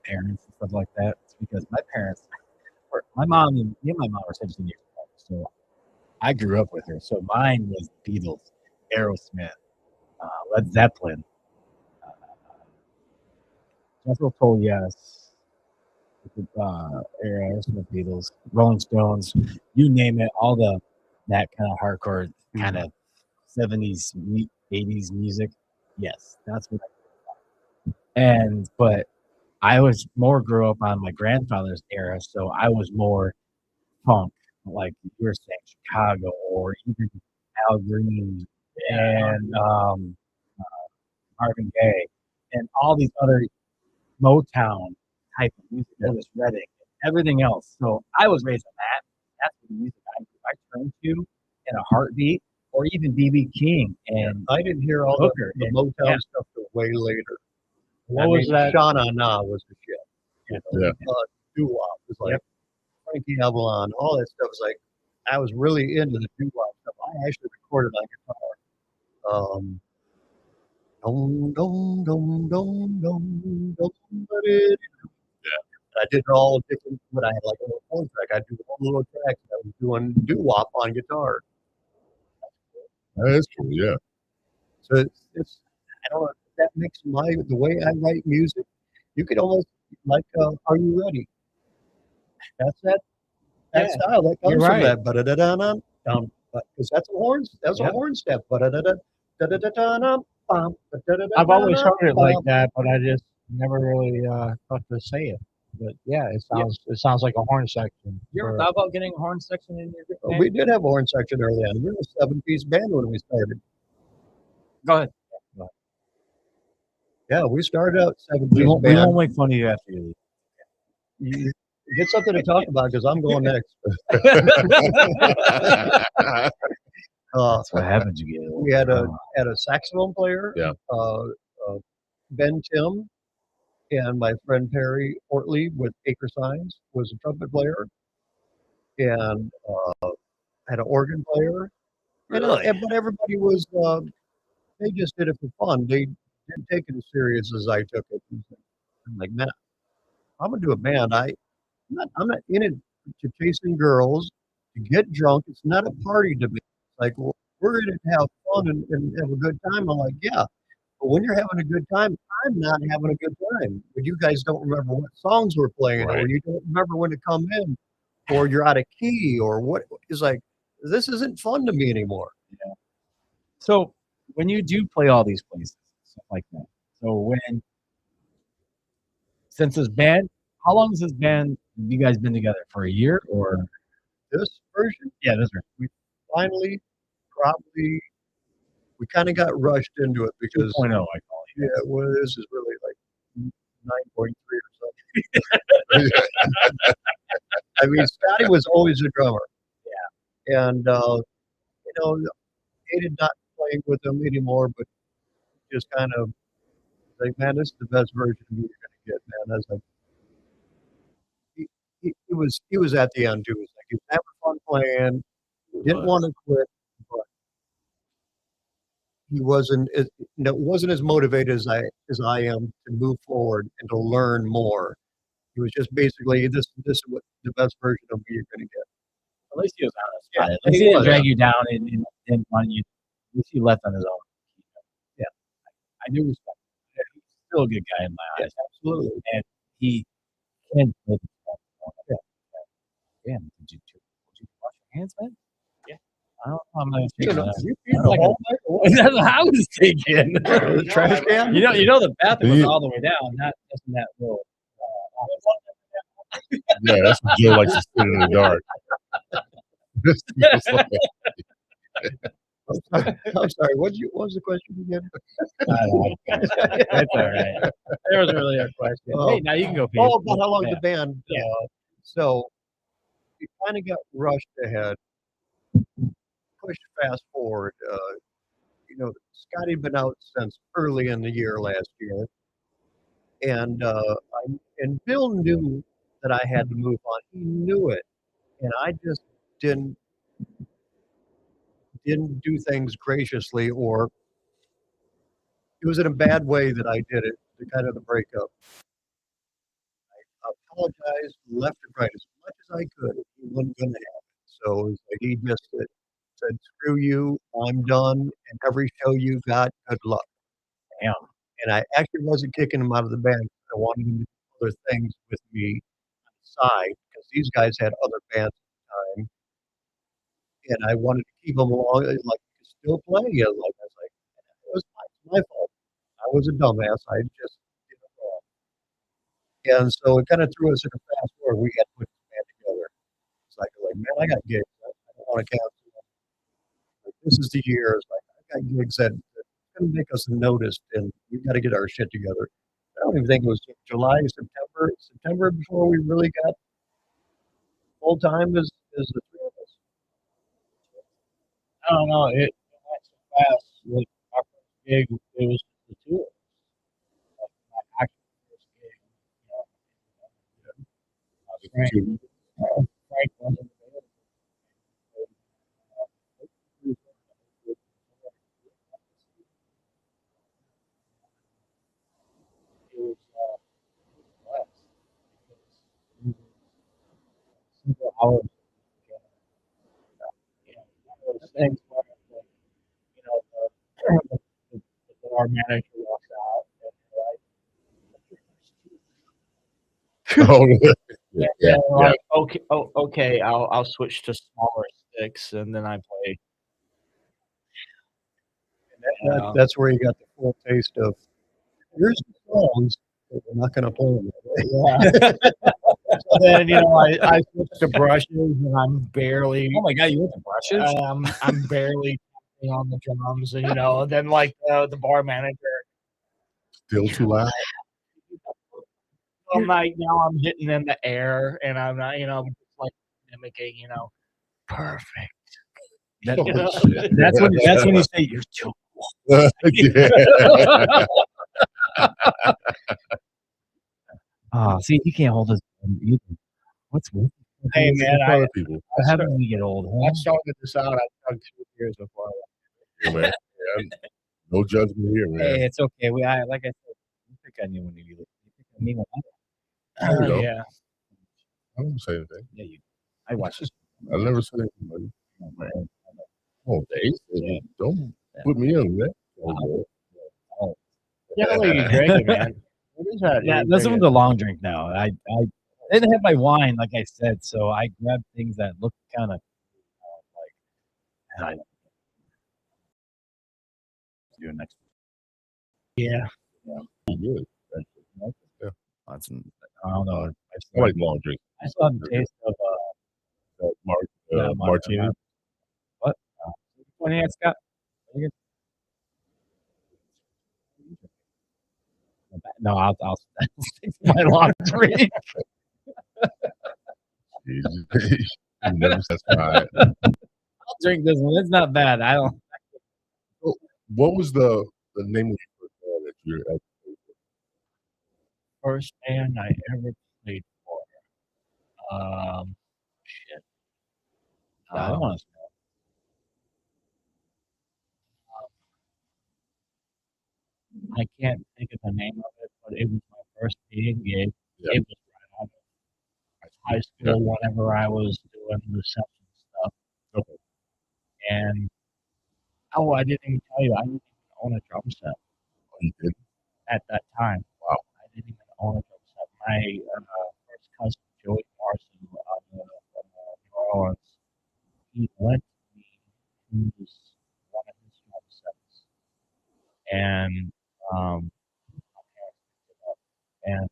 parents and stuff like that is because my parents, my mom, me and my mom were 17 years apart, so I grew up with her. So mine was Beatles, Aerosmith, Led Zeppelin, Jethro Tull, yes, Aerosmith, Beatles, Rolling Stones, you name it, all that kind of hardcore, kind of 70s, 80s music. Yes, that's what I but I was grew up on my grandfather's era, so I was more punk, like you were saying, Chicago, or even Al Green and Marvin Gaye, and all these other Motown type of music, Otis Redding, everything else. So I was raised on that. That's the music I turned to in a heartbeat, or even B.B. King. And I didn't hear all the Motown stuff till way later. What was that? Sha-Na Na was the shit. Doo-wop was like Frankie Avalon, all that stuff was like, I was really into the doo-wop stuff. I actually recorded on guitar. I did it all different, but I had like a little phone track. I do all little tracks. I was doing doo-wop on guitar. That's cool, yeah. So it's I don't know if that makes the way I write music. You could almost like Are You Ready? That's that style that comes from that. Because that's a horn. That's a horn step. I've always heard it like that, but I just never really thought to say it. But yeah, it sounds like a horn section. You ever thought about getting a horn section in your band? We did have a horn section early on. We were a 7-piece band when we started. Go ahead. Yeah, we started out 7-piece We band. won't make fun of you after you leave. You get something to talk about because I'm going next. That's what happens. You get we had a saxophone player, Ben Tim, and my friend Perry Ortley with Acre Signs was a trumpet player, and had an organ player. Really? But everybody was they just did it for fun. They didn't take it as serious as I took it. I'm like, man, I'm gonna do a band. I'm not in it to chasing girls, to get drunk. It's not a party to me. It's like, well, we're in it to have fun and have a good time. I'm like, yeah. But when you're having a good time, I'm not having a good time. When you guys don't remember what songs we're playing, or when you don't remember when to come in, or you're out of key, or what is like, this isn't fun to me anymore. Yeah. So when you do play all these places, stuff like that. So since this band, how long has this band? Have you guys been together for a year or this version? Yeah, this version. We finally, we kind of got rushed into it because 2.0, I call it. Yeah, well, this is really like 9.3 or something. I mean, Scotty was always a drummer. Yeah, and hated not playing with him anymore, but just kind of like, man, this is the best version of you you're gonna get, man. I was like, he was at the end too. He was like, he was having fun playing, didn't want to quit, but he wasn't as motivated as I am to move forward and to learn more. He was just basically this is what the best version of me you're going to get. At least he was honest. Yeah, At least he he didn't was. drag you down and didn't want you. At least he left on his own. Yeah. I do respect him. He's still a good guy in my eyes. Absolutely. And he can make it. Yeah. Damn, did you wash your hands, man? Yeah. I don't know. I'm not You sure. know, you I don't the whole know. That's what I was thinking. the trash can. You know, the bathroom was all the way down, not just in that little. Yeah, that's what Joe likes to sit in the dark. I'm sorry. What was the question again? That's all right. There was really a question. Hey, now you can go. Oh, about how long the band? Yeah. So we kind of got rushed ahead, pushed fast forward. Scotty had been out since early in the year last year, and Bill knew that I had to move on. He knew it, and I just didn't do things graciously, or it was in a bad way that I did it. The kind of the breakup. I apologized left and right as much as I could. He wasn't going to have it, so it was like he just said, "Screw you, I'm done, and every show you got, good luck." Damn. And I actually wasn't kicking him out of the band. I wanted him to do other things with me on the side because these guys had other bands at the time, and I wanted to keep them along, like still play. Like I was like, it was my fault. I was a dumbass. I just did it wrong. And so it kind of threw us in a fast forward. We had to put the band together. It's like, man, I got gigs. I don't want to cancel them. Like, this is the year. It's like, I got gigs that going to make us noticed, and we got to get our shit together. I don't even think it was July, September before we really got full time as the three of us. I don't know. It went so fast. Like our first gig, it was the two of us. Like my actual first gig. Frank wasn't available. It was less because single hours. Those things where the bar manager walks out and Oh, yeah. they're like, okay, I'll switch to smaller sticks, and then I play. That's where you got the full taste of here's the songs, but we're not going to play them. Yeah. So then I switched to brushes, and I'm barely. Oh my god, you went to brushes? I'm barely tapping on the drums, and then like the bar manager. Still too loud. I'm like, now I'm hitting in the air, and I'm not, just like mimicking, perfect. That's That's when you say you're too cool. See, you can't hold us either. What's with you? Hey man, people. What happens when we get old? Huh? I started this out. I took 2 years before. Yeah, man. Yeah, no judgment here, man. Hey, it's okay. Like I said, you pick on you when you leave. You pick on me when There we go. Yeah. I didn't say anything. Yeah, I watch this. I never said anything, buddy. Oh, Dave, don't put me in that. Yeah, you're drinking, man. What is that? Yeah, this one's a long drink now. I didn't have my wine, like I said, so I grabbed things that look kind of like. Do it next. Yeah. Good. Yeah. That's, I don't know. I like long drinks. I still have the taste of martini. What? 28, Scott? No, I'll stick to my long drink. You never satisfied. I'll drink this one. It's not bad. I don't. What was the name of your first band that you ever played with? First band I ever played for. Shit. I don't want to. I can't think of the name of it, but it was my first being gig. Yeah. It was right out of high school whenever I was doing reception stuff. Okay. And I didn't even tell you, I didn't even own a drum set Oh, you did? at that time. Wow. I didn't even own a drum set. My first cousin, Joey Marson, out of New Orleans, he lent me one of his drum sets. And my parents picked it up. And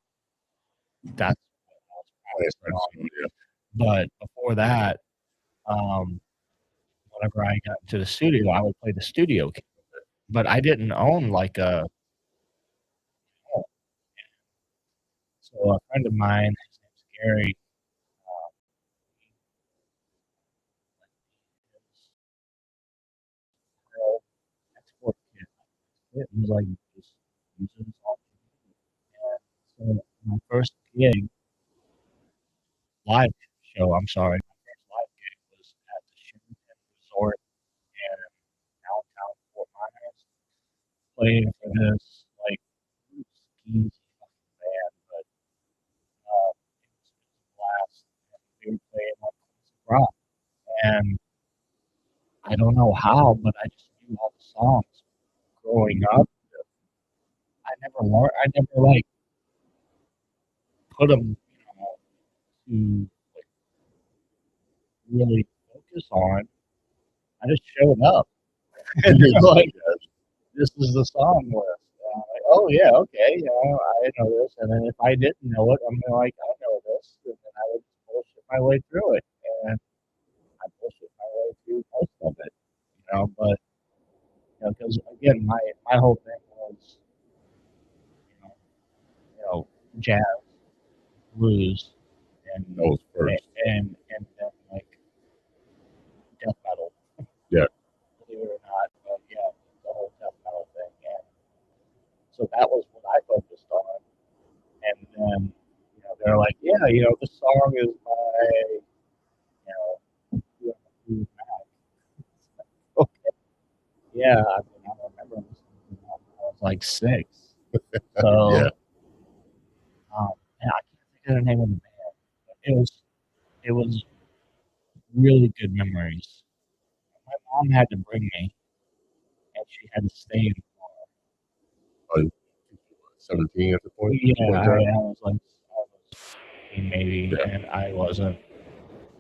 that's what I was practicing on. Yeah. But before that, whenever I got into the studio, I would play the studio kit. But I didn't own like a. So a friend of mine, his name's Gary, export kit. It was like just using all. And so my first gig, live show, I'm sorry, my first live gig was at the Sheraton Resort in downtown Fort Myers, playing for this like skeezy fucking band, but it was a blast. And we were playing like classic rock, and I don't know how, but I just knew all the songs growing up. I never learned. I never like put them, to like really focus on. I just showed up. And they're like, this is the song list. And I'm like, oh yeah, okay, I know this. And then if I didn't know it, I'm like, I know this, and then I would bullshit my way through it, and I bullshit my way through most of it, But because again, my whole thing was, jazz, blues, and That was first. and then like death metal. Yeah. Believe it or not, but yeah, the whole death metal thing, and so that was what I focused on. And then they're like, yeah, this song is by Fleetwood Mac. Okay, yeah, I mean, I remember listening to that when I was like 6. So Yeah. I can't think of the name of the band. But it was really good memories. My mom had to bring me, and she had to stay in the car. Oh, 17 at the point? Yeah, I was like 18 maybe, Yeah. and I wasn't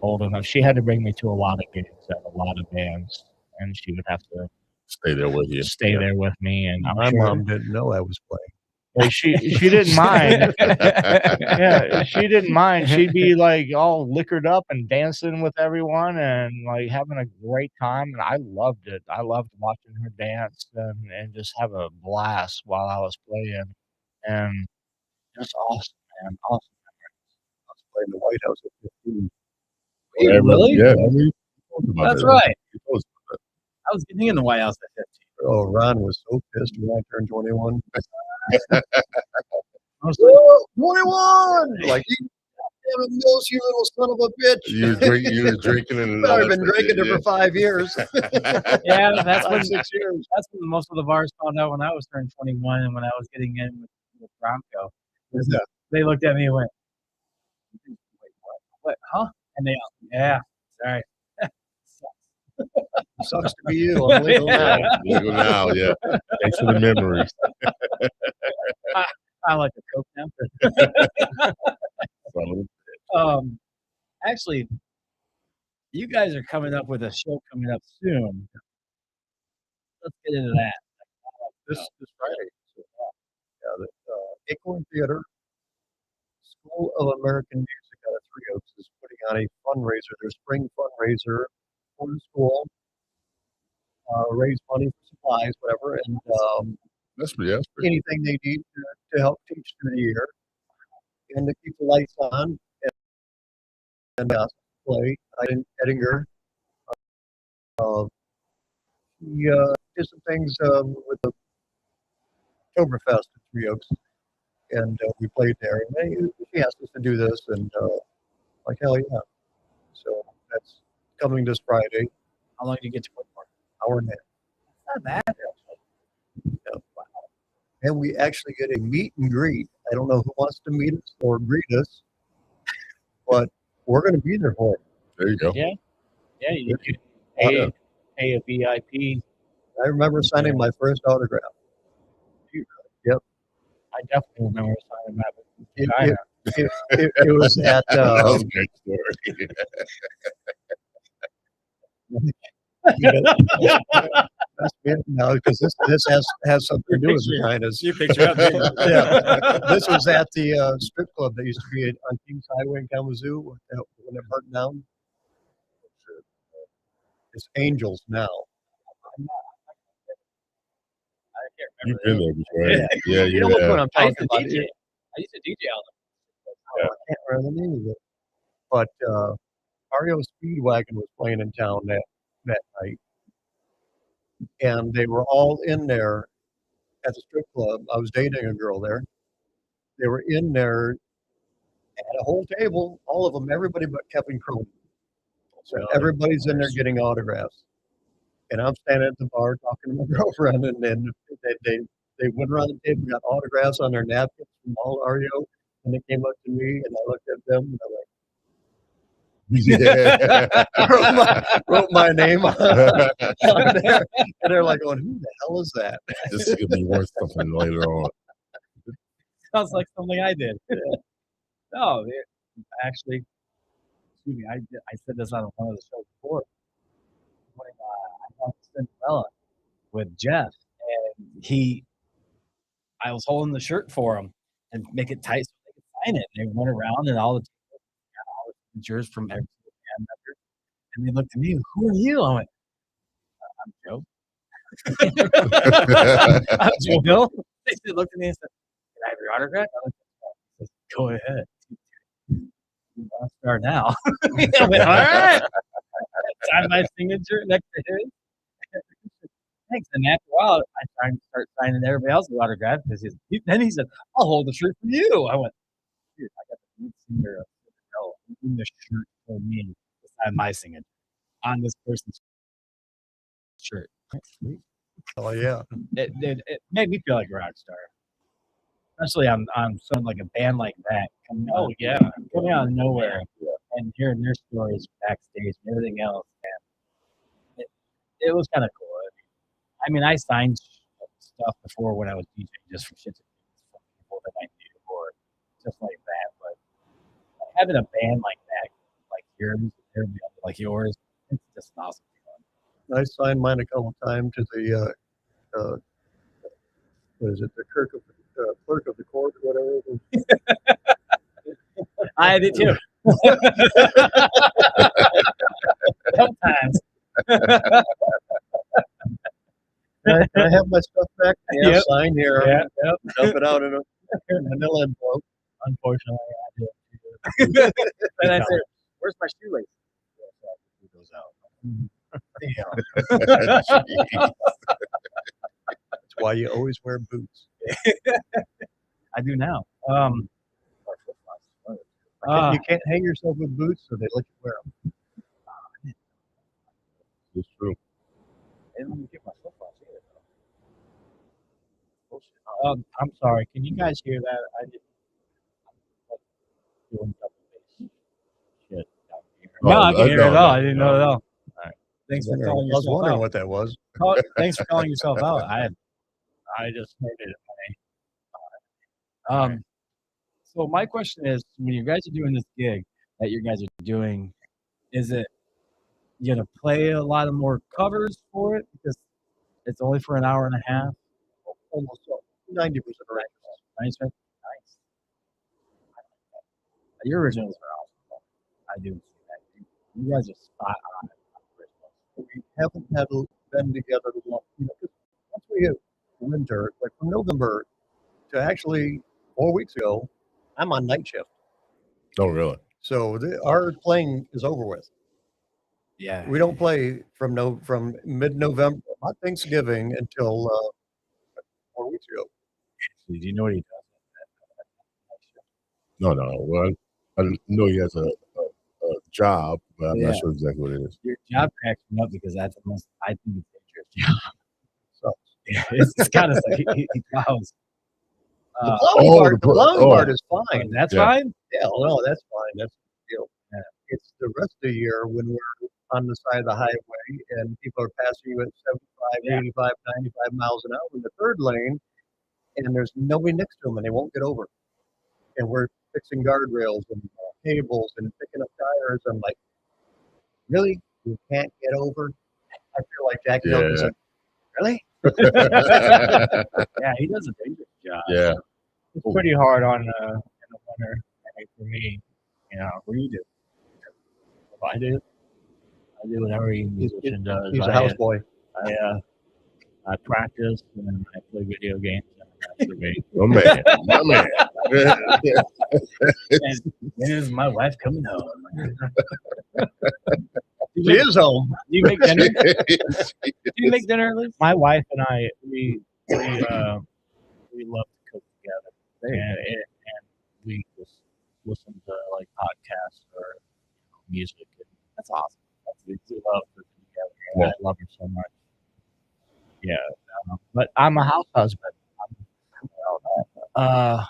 old enough. She had to bring me to a lot of gigs at a lot of bands, and she would have to Stay there with you. stay there with me. And I'm My sure mom didn't know I was playing. like, she didn't mind. Yeah, she didn't mind. She'd be like all liquored up and dancing with everyone and like having a great time. And I loved it. I loved watching her dance and just have a blast while I was playing. And just awesome, man. Awesome. I was playing the White House at 15. Really? Yeah, I mean, That's right. You told us about I was getting in the White House at 15. Oh, Ron was so pissed when I turned 21. I was like, Oh, 21! Like, you damn it, Mills, you little son of a bitch. You were drinking and I've been drinking it for 5 years. yeah, that's when 6 years. that's when most of the bars found out when I was turning 21 and when I was getting in with Bronco. Yeah. They looked at me and went, "Wait, what? Huh?" And they, yeah, sorry. Sucks to be you. I'm legal now. Legal now, yeah. Thanks for the memories. I like the Coke now. So, Actually, you guys are coming up with a show coming up soon. Let's get into that. This Friday. So, yeah, the Acorn Theater School of American Music out of Three Oaks is putting on a fundraiser, their spring fundraiser for the school. Raise money for supplies, whatever, and that's pretty anything they need to help teach through the year and to keep the lights on and play. Edinger. He did some things with the Oktoberfest at Three Oaks, and we played there. And he asked us to do this, and like hell yeah. So that's coming this Friday. How long do you get to play for? Hour and a half. Not bad. Yeah. Wow. and we actually get a meet and greet. I don't know who wants to meet us or greet us, but we're going to be there for it. There you go. Yeah, yeah. You could pay a VIP. I remember signing my first autograph. Yep. I definitely remember signing that. It was at That was a great story. no, because this has something to do with the kindness. You picture up. Yeah, this was at the strip club that used to be on Kings Highway in Kalamazoo when it burnt down. It's Angels now. You've been there before. Yeah, You know what I'm I used talking to about. DJ. I used to DJ on I can't remember the name of it. But REO Speedwagon was playing in town that night. And they were all in there at the strip club. I was dating a girl there. They were in there at a whole table, all of them, everybody but Kevin Cronin. So everybody's in there getting autographs. And I'm standing at the bar talking to my girlfriend, and then they went around the table, got autographs on their napkins from all REO, and they came up to me, and I looked at them, and I'm like, wrote my name on there, and they're like, going, "Who the hell is that?" This is gonna be worth something later on. Sounds like something I did. No, actually, excuse me. I said this on one of the shows before. When I got Cinderella with Jeff, and I was holding the shirt for him and make it tight so they could sign it. And they went around and all the signatures from every single band member, and they looked at me. Who are you? I went, I'm Joe. I'm Joe Bill. They looked at me and said, "Can I have your autograph?" I looked at them. Go ahead. I'll start now. I went, all right. Signed my signature next to his. Thanks. And after a while, I tried to start signing everybody else's autograph because then he said, "I'll hold the shirt for you." I went, "Dude, I got the lead singer of Cinderella holding the shirt for me to sign my signature on this person's shirt." Oh yeah, It made me feel like a rock star. Especially on something like a band like that coming out of nowhere and hearing their stories backstage and everything else. And it was kind of cool. I mean, I signed stuff before when I was DJing just for shits and gigs from people that I knew or just like that. But having a band like that, like yours, like yours, it's just awesome fun. I signed mine a couple times to the what is it? The clerk of the court, or whatever it is. I did too. Sometimes. I have my stuff back. Yeah, Yep. sign here. Yep. Dump it out in a manila envelope. Unfortunately, I did. And I said, "Where's my shoelace?" Goes out. That's why you always wear boots. I do now. You can't hang yourself with boots, so they let you wear them. It's true. I didn't let me get my flip-flops either. I'm sorry. Can you guys hear that? I didn't. Doing double bass shit down here. No, I can hear it at all. I didn't know it at all. All right. Thanks for calling I was yourself wondering out. what that was. Thanks for calling yourself out. I just heard it. So my question is, when you guys are doing this gig that you guys are doing, is it you gonna play a lot of more covers for it because it's only for an hour and a half? Almost 90% right. Nice. Your originals are awesome. I do see that. You guys are spot on. We haven't been together long. Once we hit winter, like from November to actually 4 weeks ago, I'm on night shift. Oh, really? So our playing is over with. Yeah. We don't play from mid-November, not Thanksgiving, until 4 weeks ago. Do you know what he does? No. Well, I know he has a job, but I'm Yeah. not sure exactly what it is. Your job cracks me up because that's the most, I think, it's dangerous job. So yeah, it's kind of like he plows The plowing part, the plowing part is fine. That's fine. Yeah, no, that's fine. That's the deal. Yeah. It's the rest of the year when we're on the side of the highway and people are passing you at 75, 85, 95 miles an hour in the third lane, and there's nobody next to them, and they won't get over. And we're fixing guardrails and cables and picking up tires. I'm like, really? You can't get over? I feel like Jack Nicholson. Really? Yeah, he does a dangerous job. Yeah. It's pretty hard on in the winter. I think for me, What do you do? I do what every musician does. He's a houseboy. I practice and then I play video games and masturbate. Oh man, my man. And when is my wife coming home? She is home. Do you make dinner? Do you make dinner, Liz? My wife and I, we love to cook together, and we just listen to like podcasts or music. That's awesome. We love cooking together. And I love her so much. Yeah, but I'm a house husband. I'm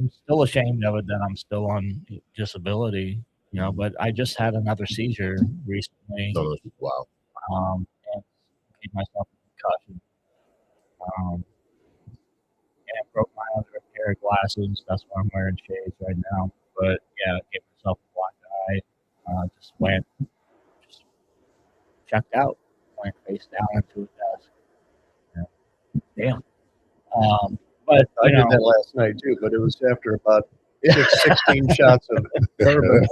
still ashamed of it that I'm still on disability. But I just had another seizure recently. Wow. And gave myself a concussion. And broke my other pair of glasses. That's why I'm wearing shades right now. But yeah, gave myself a black eye. Just checked out. Went face down into a desk. Damn. But I did that last night too, but it was after about 16 shots of bourbon.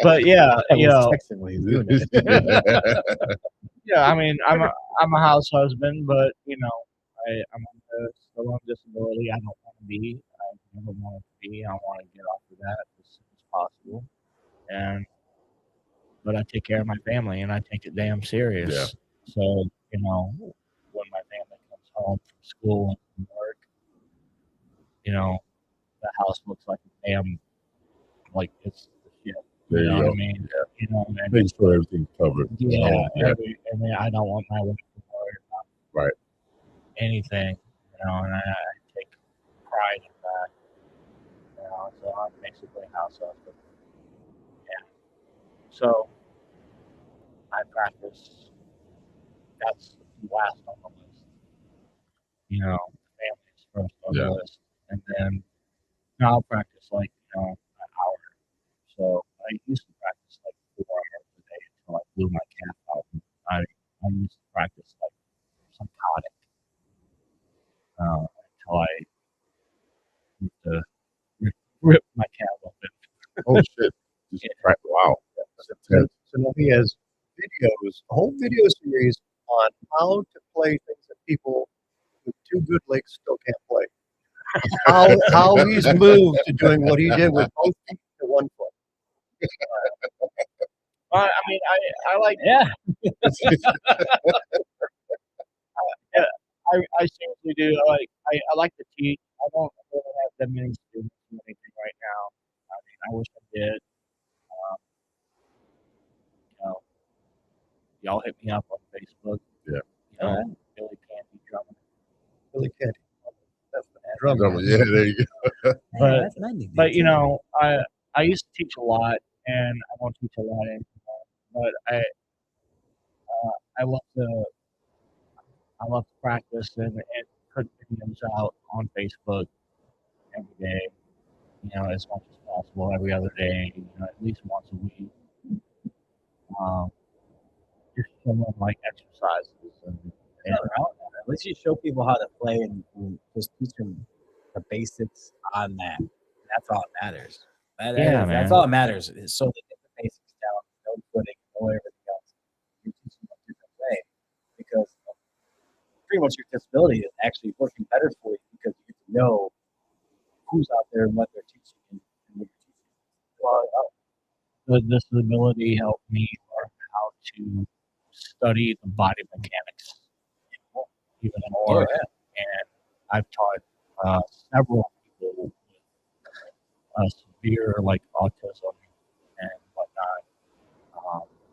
But yeah, texting when he's doing it. yeah. I mean, I'm a house husband, but I'm still on disability. I don't want to be. I never wanted to be. I want to get off of that as soon as possible. But I take care of my family, and I take it damn serious. Yeah. So when my family comes home from school and from work, the house looks like a damn, like it's the shit. There you know go. what I mean? Yeah. And Make sure everything's covered. yeah. I don't want my wife to worry about Right. anything, and I take pride in that. So I'm basically a house husband. Yeah. So I practice. That's last on the list. Family's first on the list, and then I'll practice like an hour. So I used to practice like 4 hours a day until I blew my calf out. I used to practice like psychotic until I ripped my calf open. Oh shit! Wow. So now he has videos, a whole video series on how to play things that people with 2 good legs still can't play. How he's moved to doing what he did with both feet to 1 foot. I mean, I like I seriously do. I like to teach. I don't really have that many students or anything right now. I mean, I wish I did. Y'all hit me up on Facebook. Yeah. Billy Canty Drumming. Billy Canty. That's the drummer. Yeah, there you go. But I used to teach a lot, and I won't teach a lot anymore. But I love to practice and put videos out on Facebook every day. As much as possible, every other day. At least once a week. Just showing like exercises and At least you show people how to play and just teach them the basics on that. That's all that matters. That's all that matters. Is so they get the basics down, no footing, no everything else. You're teaching them a different way because pretty much your disability is actually working better for you because you get to know who's out there and what they're teaching and what you're teaching. Well, the disability helped me learn how to study the body mechanics even more. And I've taught several people with severe like autism and whatnot,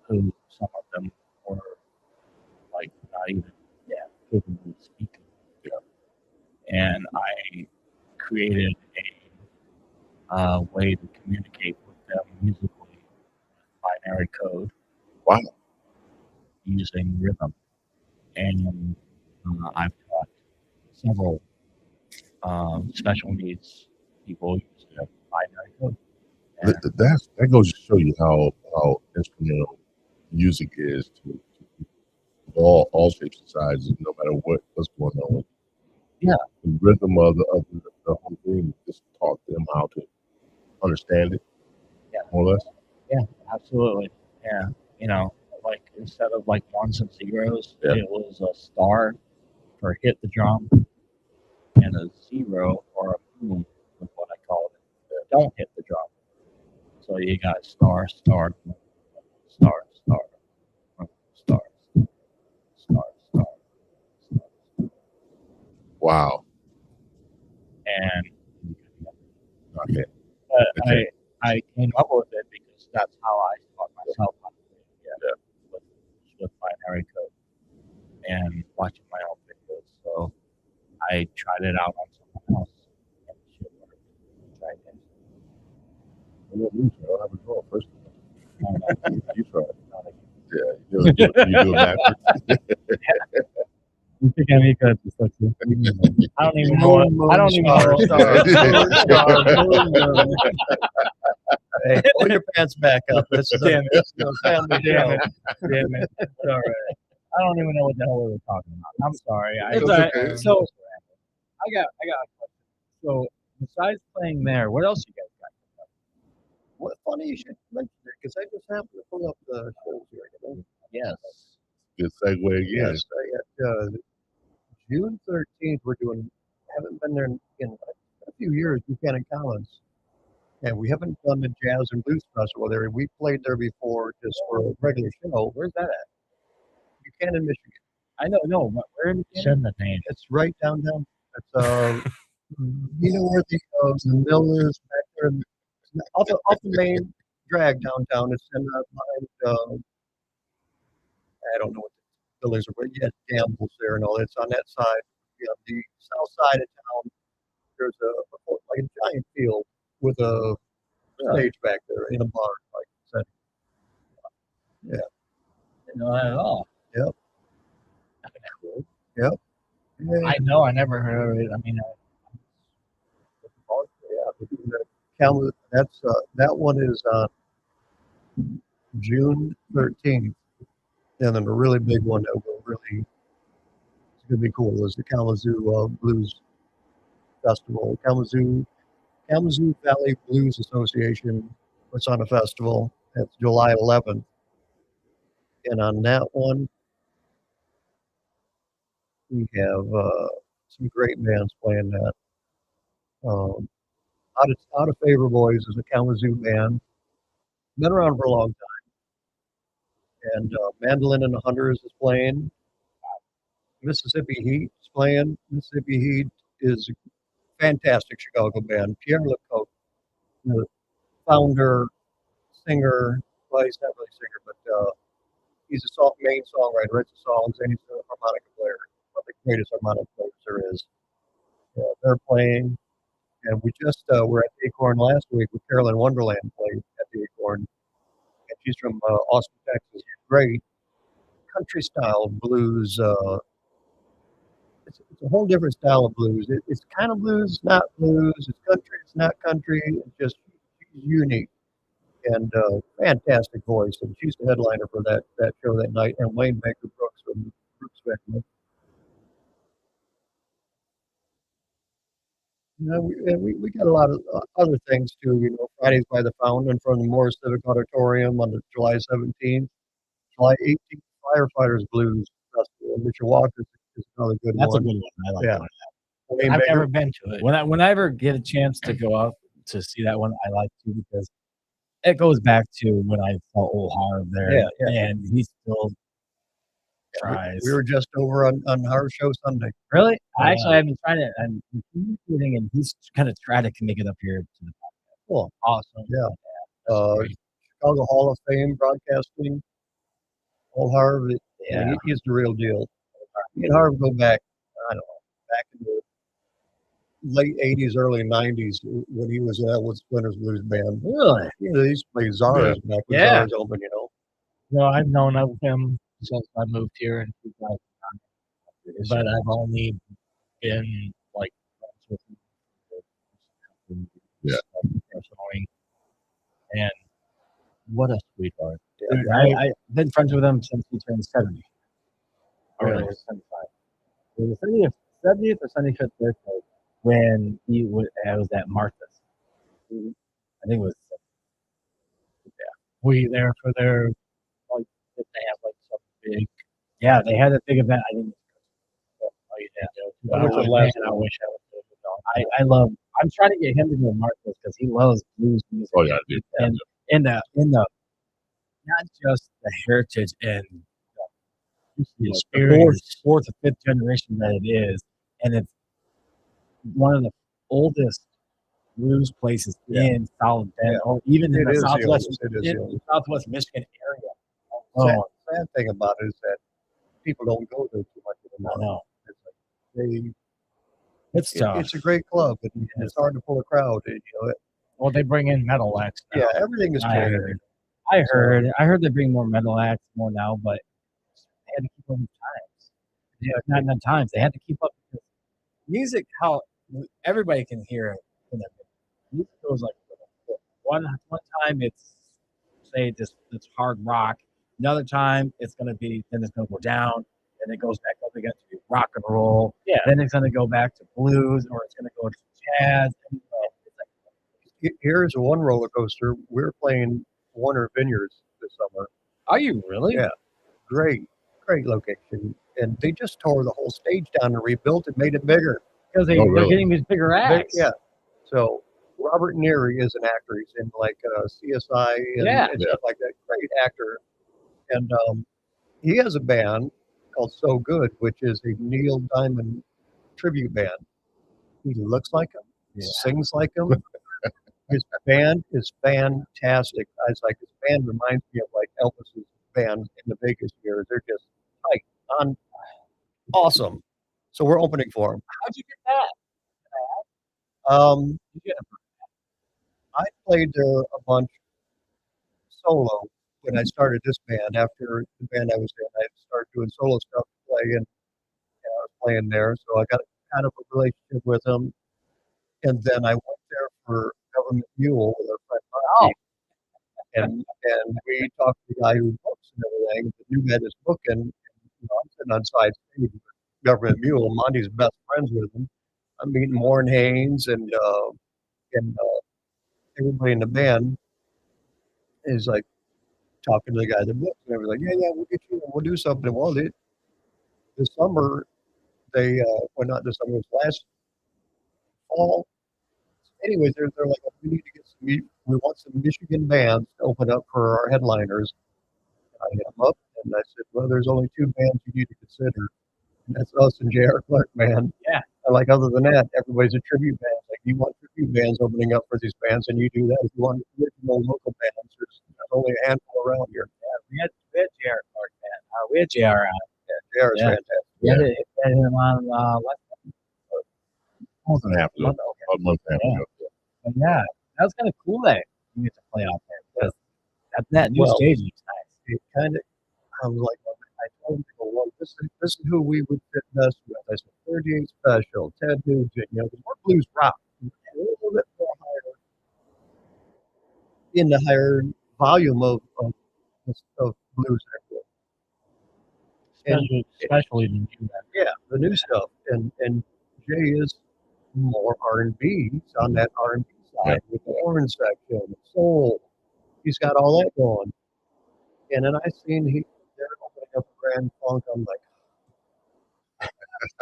who some of them were like not even capable of speaking. created a way to communicate with them musically with binary code Wow. using rhythm. And I've taught several special needs people using binary code. And That goes to show you how instrumental music is to all shapes and sizes, no matter what's going on. Yeah. The rhythm of the whole thing just taught them how to understand it. Yeah. More or less. Yeah, absolutely. Yeah. You know, like instead of like ones and zeros, Yeah. it was a star for hit the drum and a zero or a boom is what I called it. Don't hit the drum. So you got star, star, star, star, star, star, star, star. Wow. And Okay. I came up with it because that's how I taught myself how to play it with binary code and watching my own videos. So I tried it out on someone else and it should work. Tried it. I don't have a draw first. You try it. Not a- Yeah, you do it backwards. You think I'm because dyslexia? I don't even know. I don't even know. Hey, pull your pants back up. This is Damn this is a family Damn show. it. Damn it. It's all right. I don't even know what the hell we were talking about. I'm sorry. It's all right. okay. So I got a question. So besides playing there, what else you guys got? What funny you should mention it because I just happened to pull up the shows here. You know? Yes. Good segue again. Yes, June 13th. Haven't been there in a few years. Buchanan Collins, and we haven't done the Jazz and Blues Festival there. We played there before just for a regular show. Where's that at? Buchanan, Michigan. I know, but where in Send the name. It's right downtown. It's you know where the mill is back there, off the main drag downtown. It's in behind. I don't know what the buildings are, but yeah, Gamble's there and all. It's on that side. Yeah, the south side of town. There's like a giant field with a stage back there in a bar, like I said. Didn't know that at all. Yep. Cool. Yeah. I know. I never heard of it. I mean, That one is on June 13th, and then a really big one that will really it's gonna be cool is the Kalamazoo Blues Festival. Kalamazoo Valley Blues Association puts on a festival. That's July 11th, and on that one we have some great bands playing that. Um, Out of Favor Boys is a Kalamazoo band, been around for a long time, and Mandolin and the Hunters is playing. Mississippi Heat is playing. Mississippi Heat is a fantastic Chicago band. Pierre Lecoq, the founder, singer, well, he's not really a singer, but he's a main songwriter, writes the songs, and he's a harmonica player, one of the greatest harmonica players there is. They're playing, and we just were at the Acorn last week with Carolyn Wonderland played at the Acorn, and she's from Austin, Texas. Great country style blues. It's a whole different style of blues. It's kind of blues, not blues. It's country, it's not country. It's just she's unique and fantastic voice. And she's the headliner for that show that night. And Wayne Baker Brooks from the Brooks family. You know, we got a lot of other things too. You know, Fridays by the Fountain from the Morris Civic Auditorium on the July 17th, July 18th, Firefighters Blues Festival in Mishawaka is another good That's one. a good one. I like Yeah. that. Wayne I've Baker, never been to it. When I ever get a chance to go out to see that one, I like to because it goes back to when I saw old Harv there, Yeah, and he still tries. we were just over on Harv Show Sunday. Really? I Yeah. actually have been trying to. I'm communicating, and he's kind of trying to make it up here to the Cool. awesome. Yeah. great. Chicago Hall of Fame broadcasting. Old Harv, Yeah. he's the real deal. Me and Harv go back, I don't know, back in the late '80s, early '90s when he was with Splinters Blues Band. Really? You know, they used to play Zara's back when Yeah. Zara's open. You know. No, I've known of him since I moved here in 2009, but I've only been like friends with him Yeah. personally. And what a sweetheart. Dude, I've been friends with him since he turned 70. Really? Or 75. It was 70th or 75th birthday when he was, I was at Martha's. I think it was. Were you there for their, like, did they have like some big, Yeah, they had a big event. I didn't. oh, you didn't do it? I wish Oh, it lasted. man, I wish I would have I love. I'm trying to get him to go to Martha's because he loves blues music. Oh yeah, dude. And in the not just the heritage and the the fourth or fifth generation that it is, and it's one of the oldest blues places in South Bend, or even in It the is the Southwest, oldest. It is the oldest. Southwest Michigan area. Sad thing about it is that people don't go there too much anymore. I know. It's tough. It's a great club, and it's hard to pull a crowd. And, you know, Well, they bring in metal acts now. yeah, everything is I changing. heard they bring more metal acts more now, but they had to keep up with times. Yeah, not enough times. They had to keep up because music. How everybody can hear it. In their music goes like one time it's say just it's hard rock. Another time it's gonna be then it's gonna go down. Then it goes back up again to rock and roll. Yeah. Then it's gonna go back to blues, or it's gonna go to jazz. And, Here's one roller coaster. We're playing Warner Vineyards this summer. are you really? Yeah. Great location. And they just tore the whole stage down and rebuilt it, made it bigger. Because Oh, they're really? getting these bigger acts. Yeah. So Robert Neary is an actor. He's in like CSI and, Yeah. and stuff like that. Great actor. And he has a band called So Good, which is a Neil Diamond tribute band. He looks like him, sings like him. His band is fantastic. I was like, his band reminds me of like Elvis's band in the Vegas years. They're just tight, on, awesome. So we're opening for him. How'd you get that? I played there a bunch solo when I started this band. After the band I was in, I started doing solo stuff to play, and I was playing there. So I got kind of a relationship with them. And then I went there for Government Mule with our friend Monty. And we talked to the guy who books and everything. The new head is booking. And, I'm sitting on side stage with Government Mule. Monty's best friends with him. I'm meeting Warren Haynes and everybody in the band is like talking to the guy that books, and everybody's like, yeah, we'll get you, we'll do something. Well, this summer they well, not this summer, it was last fall. Anyways, they're like, we need to get we want some Michigan bands to open up for our headliners. I hit them up and I said, well, there's only two bands you need to consider, and that's us and J.R. Clark Band. Yeah. And like, other than that, everybody's a tribute band. Like, you want tribute bands opening up for these bands, and you do that. If you want original local bands, there's only a handful around here. Yeah, we had J.R. Clark band. We had J.R. on. J.R. is Yeah. fantastic. We had him on last Month and a half ago. month. Okay. A month and a half ago. But yeah, that was kind of cool that you get to play out there because that new stage looks nice. It kind of, I was like, I told people, well, this is who we would fit best with. I said, 38 Special, Ted Nugent, because we're blues rock. And a little bit more higher, in the higher volume of blues. Especially the new metal. Yeah, the new stuff. And Jay is more R&B. He's on that R&B side with the orange section, soul. He's got all that going. And then I seen they're opening up a Grand Funk. I'm like,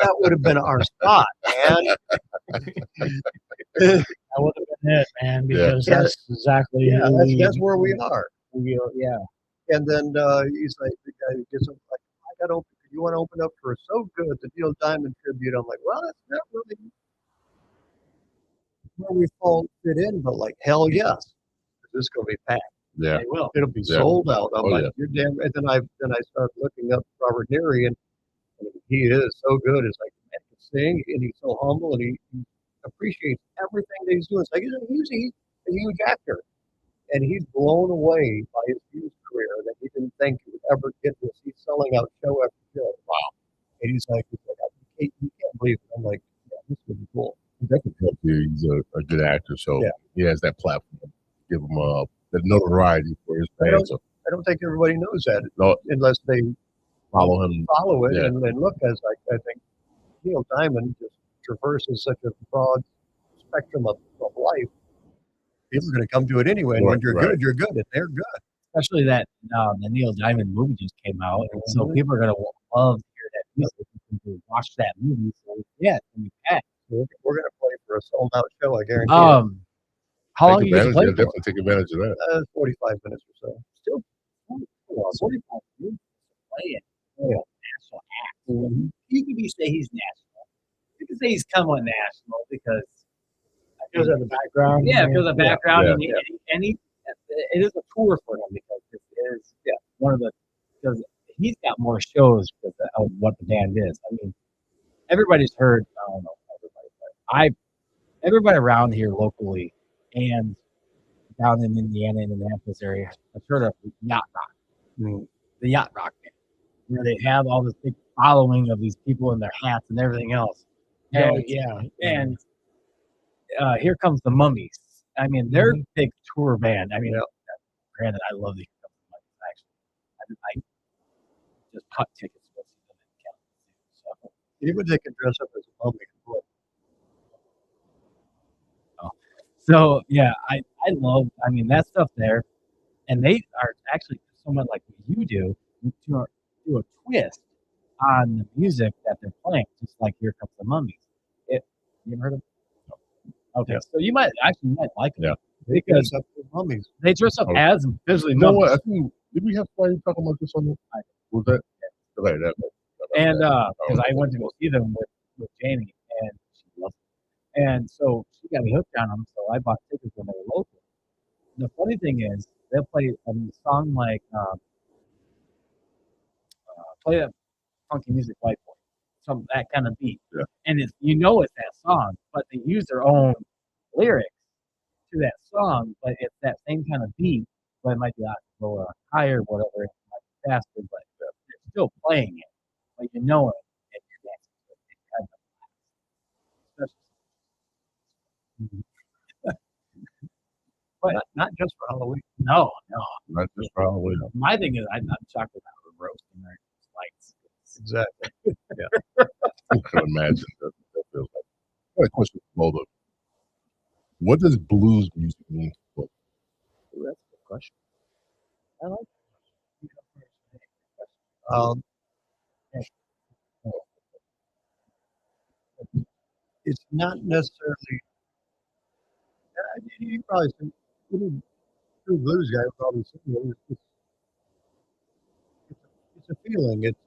that would have been our spot, man. That would have been it, man, because that's exactly that's where we are. Yeah. And then he's like, the guy who gets up, like, I got open. You want to open up for So Good, the Neil Diamond tribute? I'm like, well, that's not really where we fit in, but like, hell yes, this is going to be packed. Yeah. They will. It'll be sold out. I'm Oh, like, yeah. you're damn. And then I started looking up Robert Neary, and he is so good. It's like, man, he can sing, and he's so humble, and he's appreciates everything that he's doing. It's like he's a huge actor, and he's blown away by his music career that he didn't think he would ever get this. He's selling out show after show. Wow. And you can't believe it. I'm like, yeah, this would be cool. He definitely helps you. He's a good actor, so he has that platform. Give him the notoriety for his fans. I don't think everybody knows that unless they follow him, follow it, and look. As I think Neil Diamond just traverses such a broad spectrum of life. People are going to come to it anyway, and when you're good, you're good, and they're good. Especially that the Neil Diamond movie just came out, and so people are going to love to hear that music and watch that movie. So yeah, it's going to be packed. We're going to play for a sold out show, I guarantee. How long you get to play? Definitely take advantage of that. 45 minutes or so. Still 45 minutes to play it. National act. You could say he's national. You could say he's somewhat national because it was in the background. Yeah, because the background, and it is a tour for him because it is one of the because he's got more shows because of what the band is. I mean, everybody's heard. I don't know everybody, but everybody around here locally and down in Indiana, Indianapolis area, I've heard of Yacht Rock, the Yacht Rock band, where they have all this big following of these people in their hats and everything else. And, and Here Comes the Mummies. I mean, they're a big tour band. I mean, granted, I love the Here Comes the Mummies. Actually, I just cut tickets to see them in Kalamazoo. So even they can dress up as a mummy. So yeah, I love. I mean, that stuff there, and they are actually somewhat like what you do a twist on the music that they're playing, just like Here Comes the Mummies. You ever heard of them? Okay, so you might like them. Yeah, they dress up as mummies. They dress up as visually. You know what? I think did we have somebody talking about this on the? Was that? Okay, and because I went to go see them with Jamie, and she loved it. And so she got me hooked on them, so I bought tickets when they were local. And the funny thing is, they'll play a song like play that funky music white boy, some that kind of beat, and it's that song, but they use their own lyrics to that song, but it's that same kind of beat, but it might be a little higher, whatever, it might be faster, but they're still playing it, but it, and you're dancing to it. It kind of but not just for Halloween. No, not just for Halloween. My thing is, I'm shocked about the roasting their lights. Exactly. I can imagine that feels like. I got a question for both of you. What does blues music mean for you? That's a good question. I like it's not necessarily. You probably think any true blues guy would probably say it's a feeling. It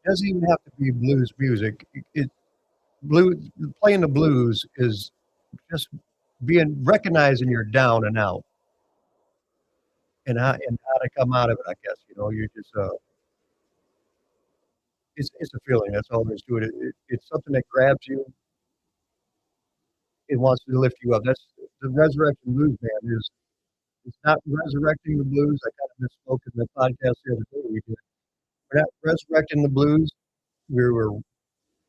doesn't even have to be blues music. Playing the blues is just recognizing you're down and out, and how to come out of it. I guess you just it's a feeling. That's all there is to it. It's something that grabs you. It wants to lift you up. That's the Resurrection Blues Band is. It's not resurrecting the blues. I kind of misspoke in the podcast the other day. We're not resurrecting the blues.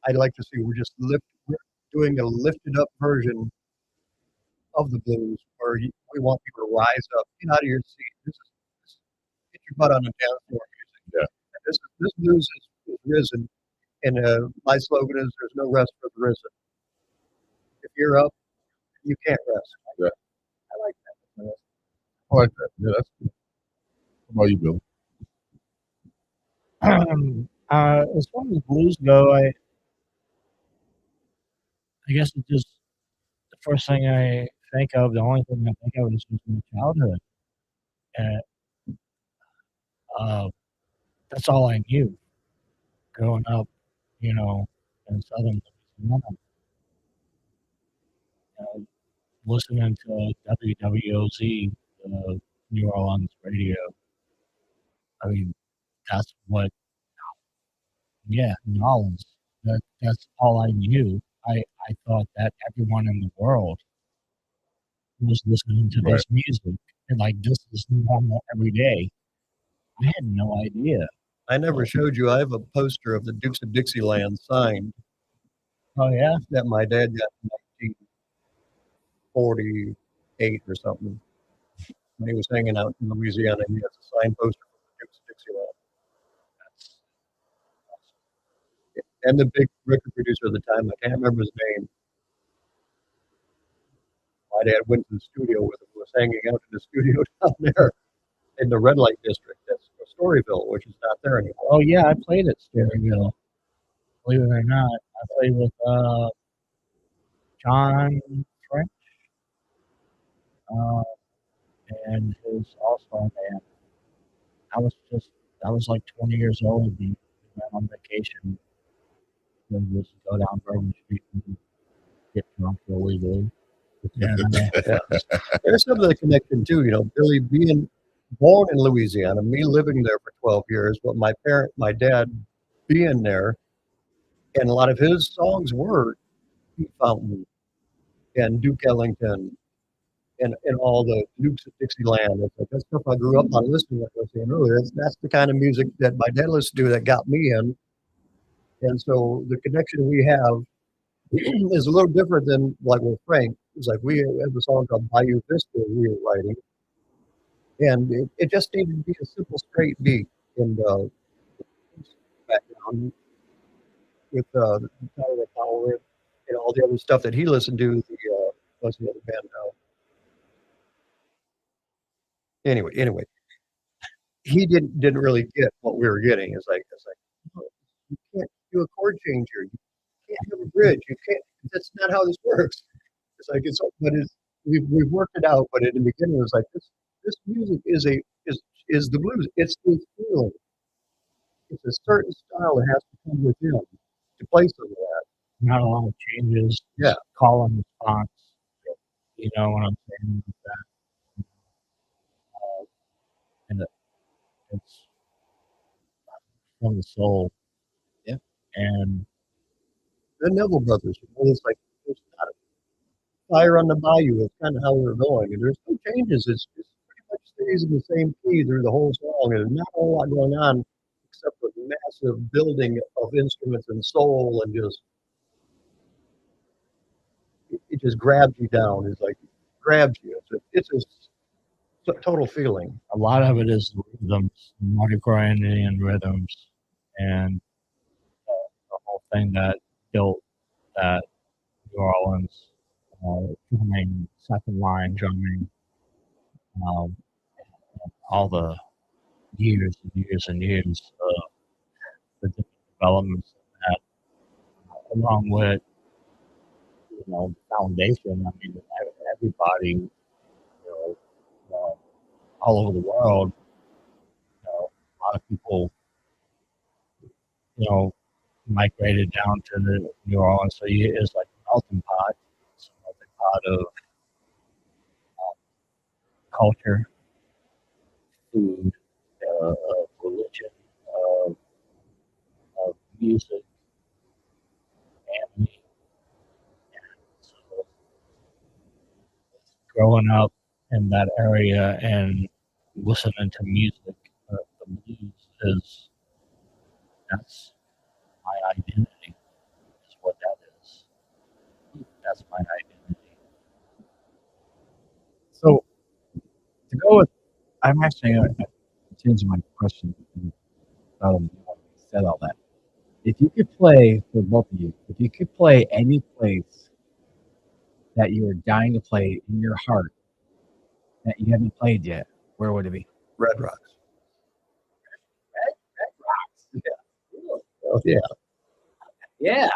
I'd like to say we're doing a lifted up version of the blues, where we want people to rise up, get out of your seat. This get your butt on the dance floor music. Yeah. This blues is risen, and my slogan is "There's no rest for the risen." If you're up, you can't rest. Yeah. I like that. I like that. Yeah, that's good. How about you, Bill? As far as blues go, I guess it's just the first thing I think of. The only thing I think of is just my childhood, and that's all I knew growing up. In Southern Louisiana, listening to WWOZ, New Orleans radio. I mean, that's what. Yeah, New Orleans. that's all I knew. I thought that everyone in the world was listening to Right. this music and like this is normal every day. I had no idea. I never showed you. I have a poster of the Dukes of Dixieland signed Oh yeah, that my dad got in 1948 or something when he was hanging out in Louisiana. He has a signed poster of the Dukes of Dixieland. that's And the big record producer at the time, I can't remember his name. My dad went to the studio with him, was hanging out in the studio down there in the red light district. That's Storyville, which is not there anymore. oh yeah. I played at Stereo. Believe it or not, I played with John French uh, and his All Star band. I was like 20 years old. We went on vacation and just go down Bourbon Street and get drunk illegally. And Yeah. There's some of the connection too, Billy being born in Louisiana, me living there for 12 years, but my dad being there, and a lot of his songs were Pete Fountain and Duke Ellington and all the Dukes of Dixieland. It's like that stuff I grew up on listening, like I was saying earlier. That's the kind of music that my dad listened to that got me in. And so the connection we have is a little different than like with Frank. It's like we have a song called Bayou Vista we were writing, and it just needed to be a simple, straight beat and background with the Tyler Power and all the other stuff that he listened to. What's the other band now? Anyway, he didn't really get what we were getting. It's like oh, you can't do a chord change here. You can't have a bridge. You can't. That's not how this works. It's like but we've worked it out. But in the beginning, it was like this music is the blues. It's the feeling. It's a certain style that has to come within to play some of that. not a lot of changes. Yeah. Call and response. You know what I'm saying? With that. And it's from the soul. Yeah. And The Neville Brothers. It's like there's not a fire on the bayou. It's kind of how we're going, and there's no changes. It's pretty much stays in the same key through the whole song, and there's not a whole lot going on except for massive building of instruments and soul, and just it just grabs you down. It's like grabs you. It's a total feeling. a lot of it is rhythms, Mardi Gras Indian rhythms, and the whole thing that built that New Orleans drumming, second line drumming, um, all the years and years and years of the different developments of that, along with foundation. I mean, everybody, all over the world, a lot of people, you know, migrated down to the New Orleans. So it's like a melting pot. It's a melting pot of culture, food, of religion, of, of music, family. So growing up in that area and listening to music, the blues is that's my identity. Is what that is. That's my identity. So to go with, I'm actually changing my question. Said all that. If you could play for both of you, if you could play any place that you were dying to play in your heart that you haven't played yet, where would it be? Red Rocks. Red Rocks. Yeah. Oh, yeah. Yeah.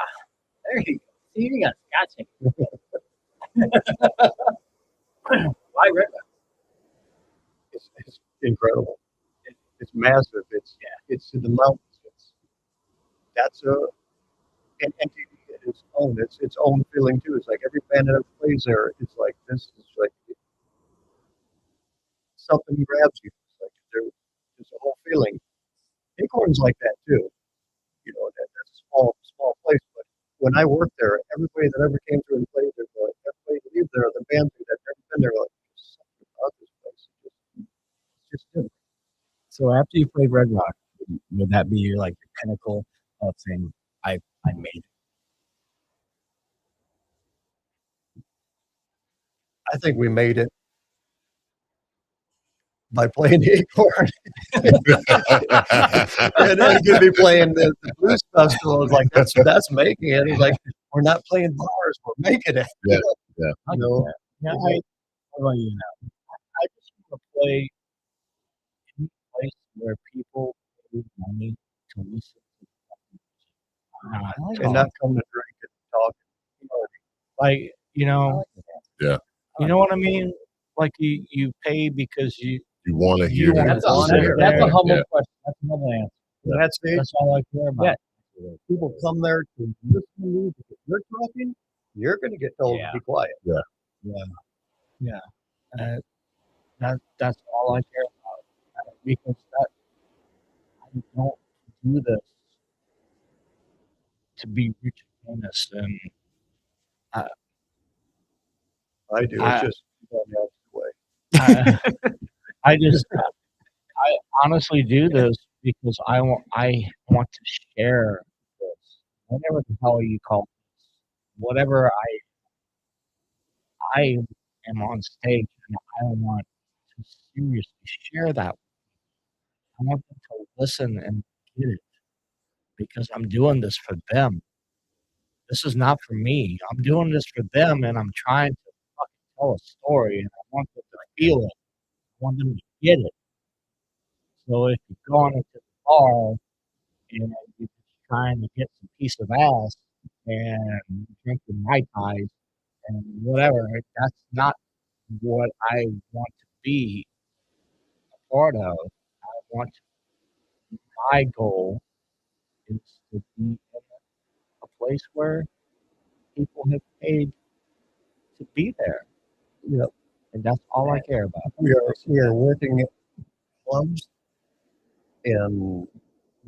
There you go. See, you got scotch. Why Red Rocks? It's incredible. It's massive. It's in the mountains. That's and MTV its own. It's its own feeling too. It's like every band that ever plays there. It's like this is like something grabs you. It's like there's a whole feeling. Acorn's like that too. That's a small place, when I worked there, everybody that ever came through and played there, everybody that lived there, the band that had never been there, like, something about this place. It's just different. So after you played Red Rock, would that be your like the pinnacle of saying I made it? I think we made it by playing the Acorn. And then could be playing the blues festival. It's like that's making it. It's like we're not playing bars, we're making it. Yeah, yeah. You know, Yeah, What about you now? I just want to play in a place where people pay money to listen to I like and that. not come to drink and talk. like you I know like that. Yeah. you know what I mean. Like you pay because you want to hear You that. wanna That's That's a, sit that's, there. that's a humble Yeah. question. That's a humble answer. That's it. that's all I care about. Yeah. People come there to listen to you. If you're talking, you're going to get told Yeah. to be quiet. That's all I care about, because that I don't do this to be rich and famous, and I do. It's I- just going the opposite way. I I honestly do this because I want to share this, whatever the hell you call this, whatever I am on stage, and I want to seriously share that. I want them to listen and get it, because I'm doing this for them. This is not for me. I'm doing this for them, and I'm trying to fucking tell a story, and I want them to feel it. I want them to get it. So if you're going into the bar and you're just trying to get some piece of ass and drinking Mai Tais and whatever, that's not what I want to be a part of. I want My goal is to be in a place where people have paid to be there, Yep. and that's all I care about. We are working at clubs and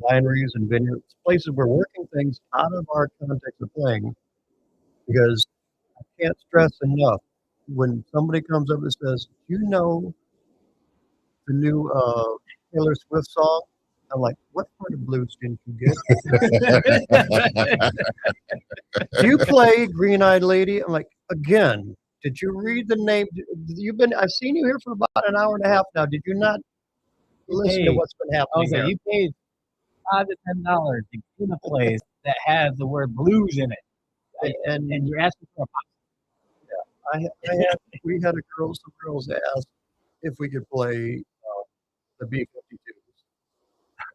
wineries and vineyards, places we're working things out of our context of playing, because I can't stress enough when somebody comes up and says, "You know the new Taylor Swift song?" I'm like, "What part of blues didn't you get? Do you play Green Eyed Lady?" I'm like, "Again, did you read the name? I've seen you here for about an hour and a half now. Did you not listen to Hey, what's been I happening was like, here?" you paid $5 to $10 to get in a place that has the word blues in it, and you're asking for a We had some girls that asked if we could play the B-52s.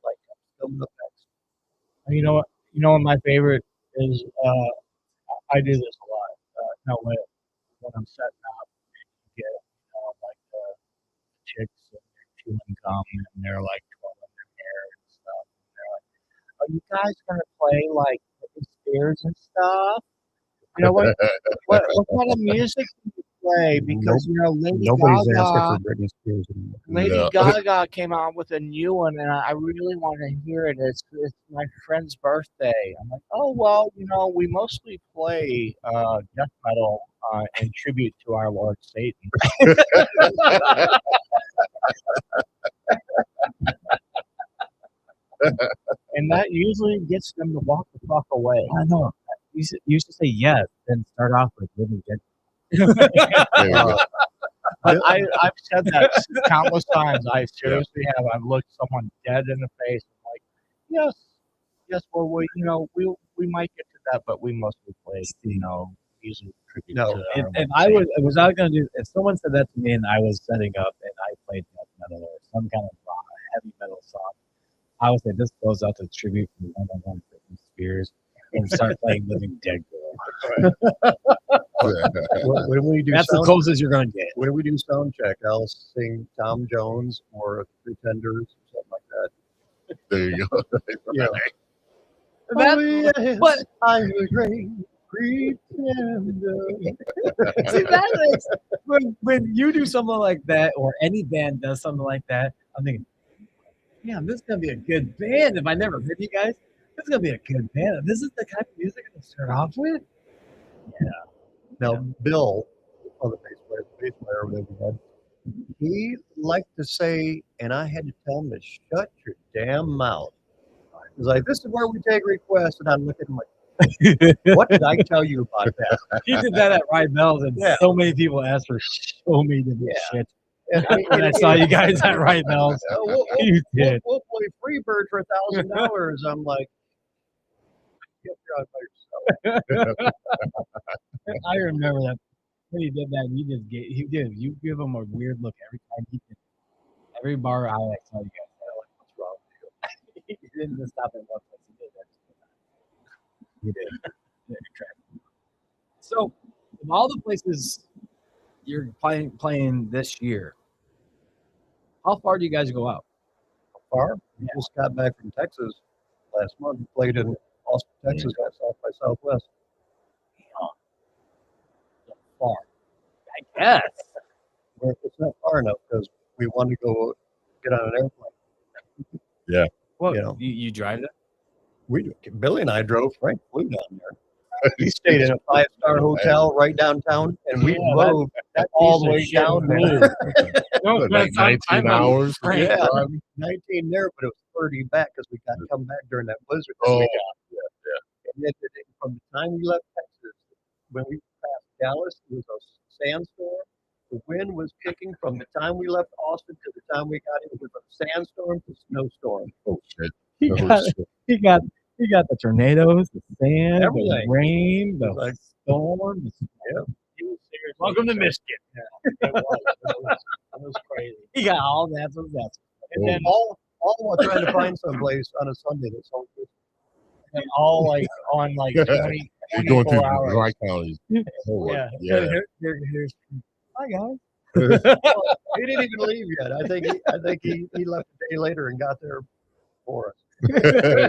Like, film the effects. You know what? You know what my favorite is? I do this a lot. No, when I'm setting up, you get like the chicks and they're chewing gum and they're like twirling their hair and stuff. And they're like, "Are you guys gonna play like Britney Spears and stuff? You know what kind of music do you play? Because Lady Nobody's Gaga." asking for Britney Spears anymore. Lady No. Gaga came out with a new one, and I really want to hear it. It's my friend's birthday. I'm like, oh well, we mostly play death metal in tribute to our Lord Satan, and that usually gets them to walk the fuck away. I know. You used to say yes, then start off with living dead. There you go. But I've said that countless times. I seriously have. I've looked someone dead in the face and like, yes. Well, we might get to that, but we mostly play, music tribute No. to our If Lord I was going to do, if someone said that to me and I was setting up and I played death metal or some kind of heavy metal song, I would say this goes out to tribute from one Britney Spears and start playing Living Dead Girl. When we do That's the sound, closest you're going to get. when we do sound check, I'll sing Tom Jones or Pretenders or something like that. There you go. Yeah. That- yes, but- I'm a great pretender. See, that is when you do something like that, or any band does something like that, I'm thinking, damn, this is gonna be a good band. If I never heard you guys, This is gonna be a good band. This is the kind of music to start off with. Now, Bill, the bass player, whatever he had, he liked to say, and I had to tell him to shut your damn mouth. He was like, "This is where we take requests," and I look at him like, "What did I tell you about that?" He did that at Rodney Mills, and Yeah. so many people asked for so many different shit. And When I saw you guys at Rodney Mills, you did. We'll play Freebird for $1,000. I'm like, "Get your by yourself." I remember that when he did that. You give him a weird look every time he did. Every bar I saw you guys, like, what's wrong with you? He didn't just stop at one place. He did. So, of all the places you're playing this year, how far do you guys go out? Far? We just got back from Texas last month. We played in Austin, Texas, at South by Southwest. Far, I guess. It's not far enough because we wanted to go get on an airplane. Yeah. Well, You know. you drive it? Billy and I drove. Frank flew down there. He stayed in a 5-star hotel right downtown, and we drove all the way down there. No, Like 19 hours. Yeah, 19 there, but it was 30 back because we got to come back during that blizzard. Oh, And then from the time we left Texas, when we passed Dallas, it was a sandstorm. The wind was kicking from the time we left Austin to the time we got in. It was a sandstorm to snowstorm. Oh shit. He got the tornadoes, the sand, the Everything. rain, the Like- storm. Yeah. He was serious. Welcome to Michigan. It was crazy. He got all that. So that's And then All while trying to find someplace on a Sunday that's all good. and all like on like 20, You're going through 24 hours. dry counties. Oh, Yeah. Yeah. Here's hi guys. He didn't even leave yet. I think he left a day later and got there for us.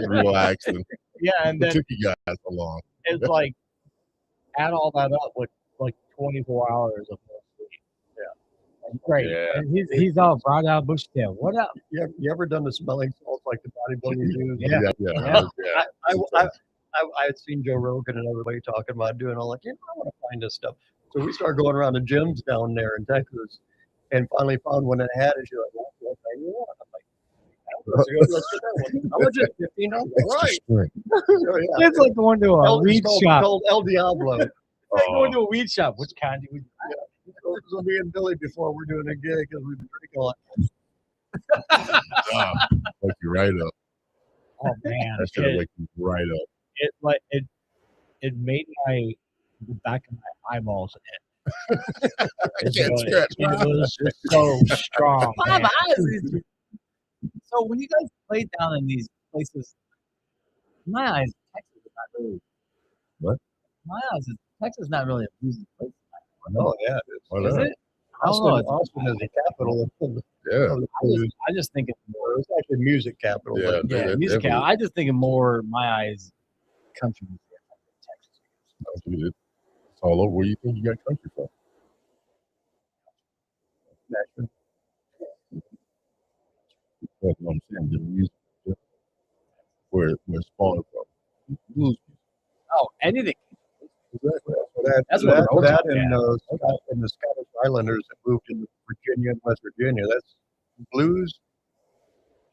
Relaxed and Yeah, and it then took you guys along. it's like add all that up with like 24 hours of no sleep. Yeah, great. Yeah. And he's all brought out bushtail. What up? You ever done the smelling salts like the bodybuilders do? Yeah. Yeah. I had seen Joe Rogan and everybody talking about doing all like, I want to find this stuff. So we started going around the gyms down there in Texas, and finally found one that had it. You're like, well, what kind you want? I'm like, let's get that one. How much is $15? All right. Strength. So, yeah. It's like going to a weed It's shop. called El Diablo. It's like going to a weed shop. Which kind do we? So me and Billy before we're doing a gig because we've been drinking a lot. Wow. Wake you right up. Oh man, That should wake you right up. it made the back of my eyeballs itch. Can't stretch. It was just so strong. My man. eyes. So when you guys played down in these places, in my eyes, Texas is not really. What? My eyes, Texas is not really a music place. Oh yeah, Why Is not? it? I don't know. Austin is the capital of the Yeah. blues. I just think it's more. It's actually music capital. Yeah. but Yeah, It- music. it- I just think of more my eyes, country music. Texas. It's all over. Where you think you got country from? Nashville. That's what I'm saying. The music, yeah. where it's spawned from. Blues. Oh, anything. Exactly. That's what that, we're that talking and, and the Scottish Islanders that moved into Virginia and West Virginia. That's blues,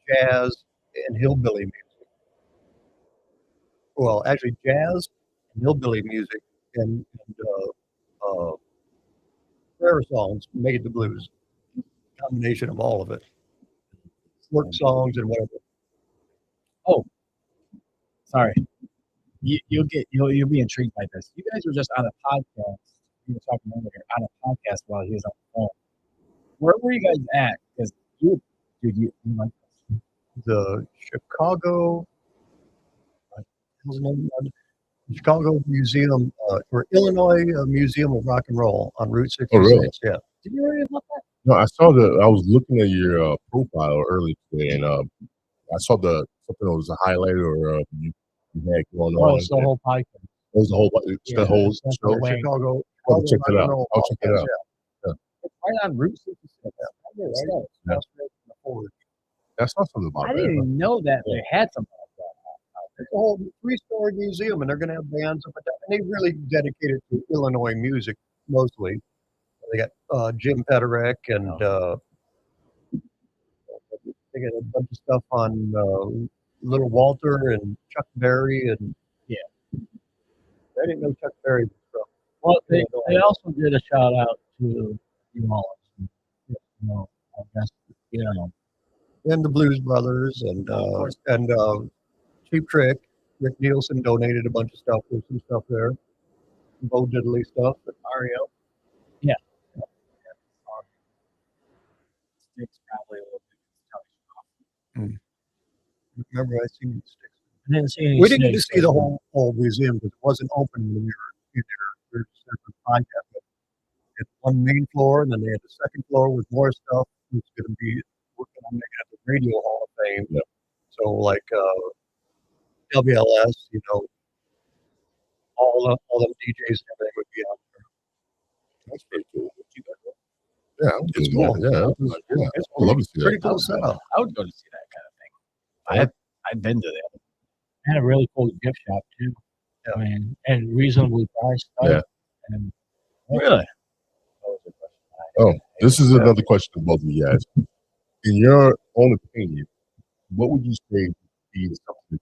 jazz, and hillbilly music. Well, actually, jazz and hillbilly music and prayer songs made the blues. Combination of all of it. Work songs and whatever. Sorry. You'll be intrigued by this. You guys were just on a podcast. You were talking earlier on a podcast while he was on the phone. Where were you guys at? Because you like this. The Chicago Museum or Illinois Museum of Rock and Roll on Route 66. Oh, really? Yeah. Did you hear about that? No, I was looking at your profile earlier today, and I saw something that was a highlight or you had going Oh, on. it's the whole podcast. It was the whole that's show. the way. Chicago. I'll check it Rock and out. Roll I'll check it podcast, out. yeah. It's right on Route 66. Yeah. I saw something about I didn't that. even know that they had something like that. It's a whole three-story museum, and they're going to have bands up and down. And they really dedicate it to Illinois music mostly. They got Jim Pederick, and they got a bunch of stuff on Little Walter and Chuck Berry, and Yeah. I didn't know Chuck Berry was from. Well, they also did a shout out to New Orleans. You know, I guess, you know, And the Blues Brothers, and Cheap Trick. Rick Nielsen donated a bunch of stuff. There's some stuff there. Bo Diddley stuff. But Mario. yeah. Sticks probably a little bit. Remember, I seen Sticks. I didn't see any. We didn't get to Sticks, see the but- whole museum because it wasn't open when we were in there. We were just at the podcast. But they had one main floor, and then they had the second floor with more stuff. Who's going to be working on making it the Radio Hall of Fame. Yep. So like WLS, you know, all them DJs and everything would be out there. That's pretty cool. Yeah, I would It's do cool. that. Yeah, yeah. It's I'd love to see pretty that. cool setup. I would go to see that kind of thing. I've been to that. And a really cool gift shop too. Yeah. I mean, and reasonably priced stuff. Yeah. And Really? Oh, this is another question to both of you guys. In your own opinion, what would you say would be something that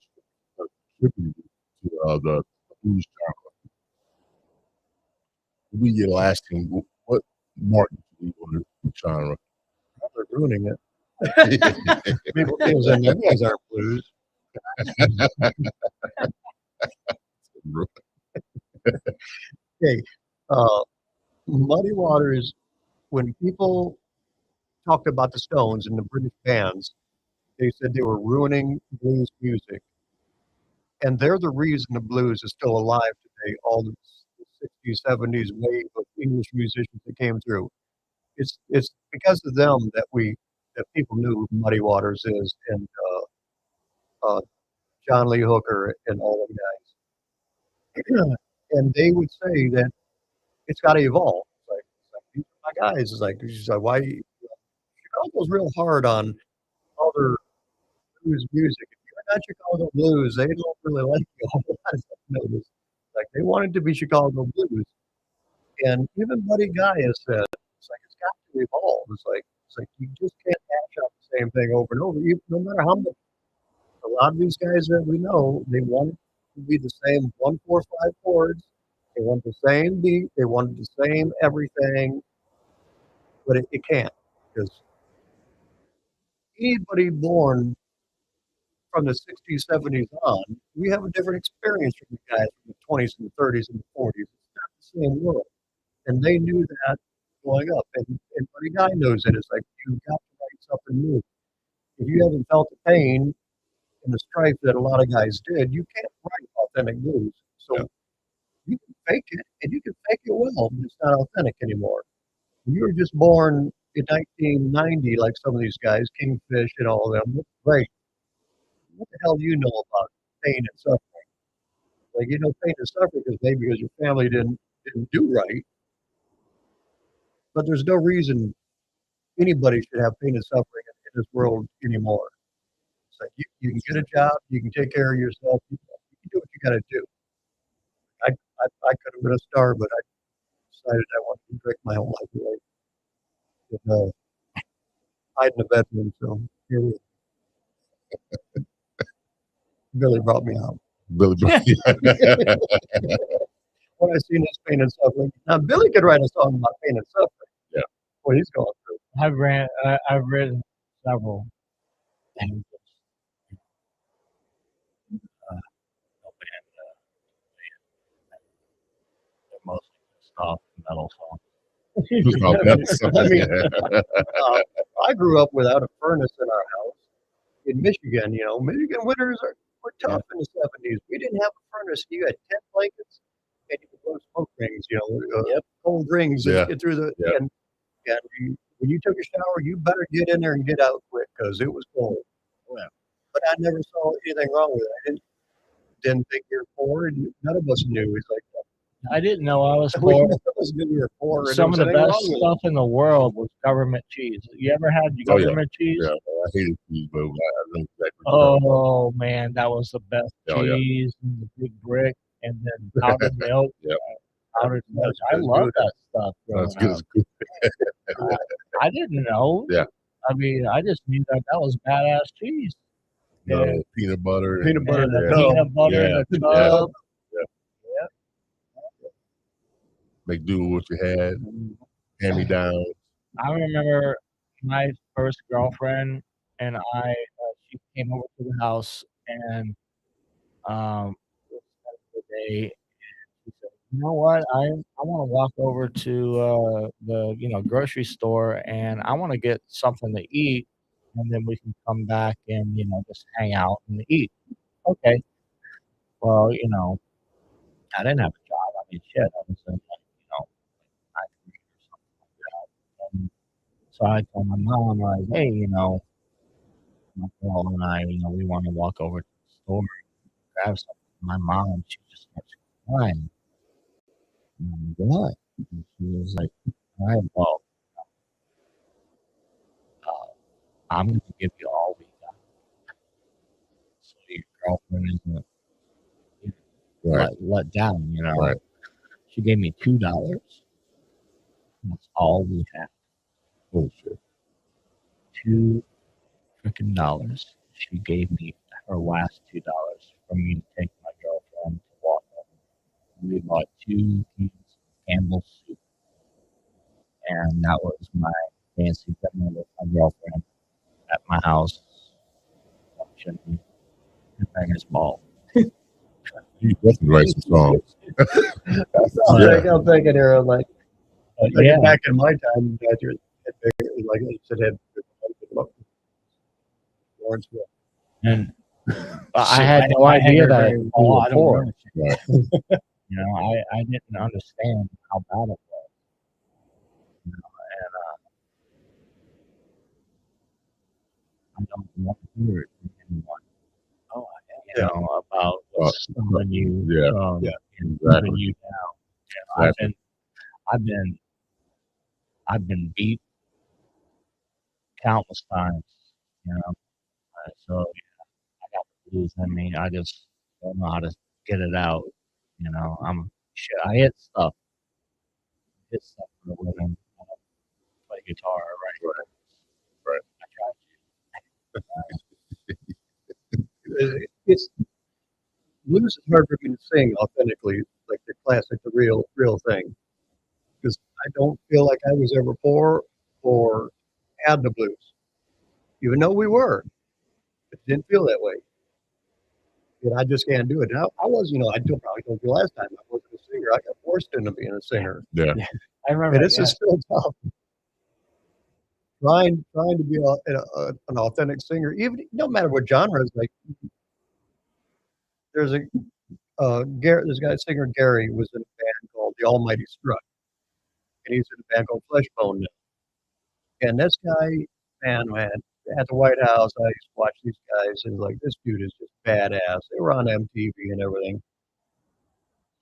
you contributed to the blues genre? What would be your lasting? What mark did you leave on the genre? They're ruining it. People think that them guys aren't blues. Okay. Muddy Waters, when people talked about the Stones and the British bands, they said they were ruining blues music. And they're the reason the blues is still alive today, all the 60s, 70s wave of English musicians that came through. It's because of them that people knew who Muddy Waters is, and John Lee Hooker and all them guys. And they would say that it's got to evolve. It's like these are my guys. It's like, she's like, why? Chicago's real hard on other blues music. If you're not Chicago blues, they don't really like you. A whole lot of stuff noticed. Like they wanted to be Chicago blues, and even Buddy Guy has said it's like it's got to evolve. It's like you just can't hash out the same thing over and over. No matter how much. A lot of these guys that we know, they want to be the same 1-4-5 chords. They want the same beat. They want the same everything, but it can't because anybody born from the 60s, 70s on, we have a different experience from the guys from the 20s and the 30s and the 40s. It's not the same world. And they knew that growing up. And Buddy Guy knows it. It's like, you've got to write something new. If you haven't felt the pain and the strife that a lot of guys did, you can't write authentic blues. So Yeah. you can fake it, and you can fake it well, but it's not authentic anymore. If you were just born in 1990, like some of these guys, Kingfish and all of them, that's great. What the hell do you know about pain and suffering? Like, you know, pain and suffering is maybe because your family didn't do right. But there's no reason anybody should have pain and suffering in this world anymore. It's like you can get a job, you can take care of yourself, you can do what you got to do. I could have been a star, but I decided I wanted to drink my whole life away. And, hide in the bedroom, so here we Billy brought me out. Billy When I seen his pain and suffering. Now Billy could write a song about pain and suffering. Yeah. What he's going through. I've written several things. They're mostly soft metal songs. I mean, I grew up without a furnace in our house in Michigan. You know, Michigan winters were tough in the 70s. We didn't have a furnace. You had tent blankets and you could blow smoke rings, you know, cold rings Yeah. and get through the. Yeah. And when you took a shower, you better get in there and get out quick because it was cold. Yeah. But I never saw anything wrong with it. I didn't think you're poor. And none of us knew. It's like I didn't know I was We poor. knew it was when you were poor, and there Some of was the anything best wrong with it. stuff in the world was government cheese. You ever had Oh, yeah. government cheese? Yeah, I hated cheese, but I know exactly what you're talking about. Oh man, that was the best Oh, yeah. cheese and the big brick and then powdered milk. Yep. Powdered milk. I That's love good. that stuff That's growing good. up. I didn't know. Yeah. I mean, I just knew that was badass cheese. No, peanut butter. Peanut butter And in the the tub. peanut butter in the Yeah. tub. Make do with what you had. Hand me down. I remember my first girlfriend and she came over to the house and it was the day. She said, "You know what? I want to walk over to the grocery store and I want to get something to eat, and then we can come back and just hang out and eat." Okay. Well, I didn't have a job. I mean, shit, I was in ninth grade or something like that. And so I told my mom, like, "Hey, my girl and I, we want to walk over to the store and grab something." My mom, she just starts crying. And I'm like, "What?" And she was like, "All right, well, uh, I'm going to give you all we got, so your girlfriend isn't Right. let down, Right. She gave me $2. That's all we had. Oh, shit. $2 freaking dollars. She gave me her last $2 for me to take my girlfriend to walk over. We bought 2 cans of Campbell's soup, and that was my fancy dinner with my girlfriend at my house watching the Bangers Ball. You definitely write some songs. I'm thinking here, I'm like, Yeah, back in my time, like it said, had Lawrenceville. and I had no idea that we were poor. Right. I didn't understand how bad it was. And I don't want to hear it from anyone. Oh, About stopping you Yeah. from Yeah. and Exactly. putting you down. Exactly. I've been beat countless times. So I got the blues in me. I just don't know how to get it out. I hit stuff. Hit stuff for a living. I don't play guitar, right? Right. I try It's blues is hard for me to sing authentically, like the classic, the real thing, because I don't feel like I was ever poor or had the blues, even though we were. It didn't feel that way. And I just can't do it. Now I was, I probably told you last time I wasn't a singer. I got forced into being a singer. Yeah. I remember. And this is still tough. Trying to be an authentic singer, even no matter what genre. Is like there's a this guy singer Gary was in a band called the Almighty Strut, and he's in a band called Fleshbone now. And this guy, man, at the White House, I used to watch these guys, and like this dude is just badass. They were on MTV and everything.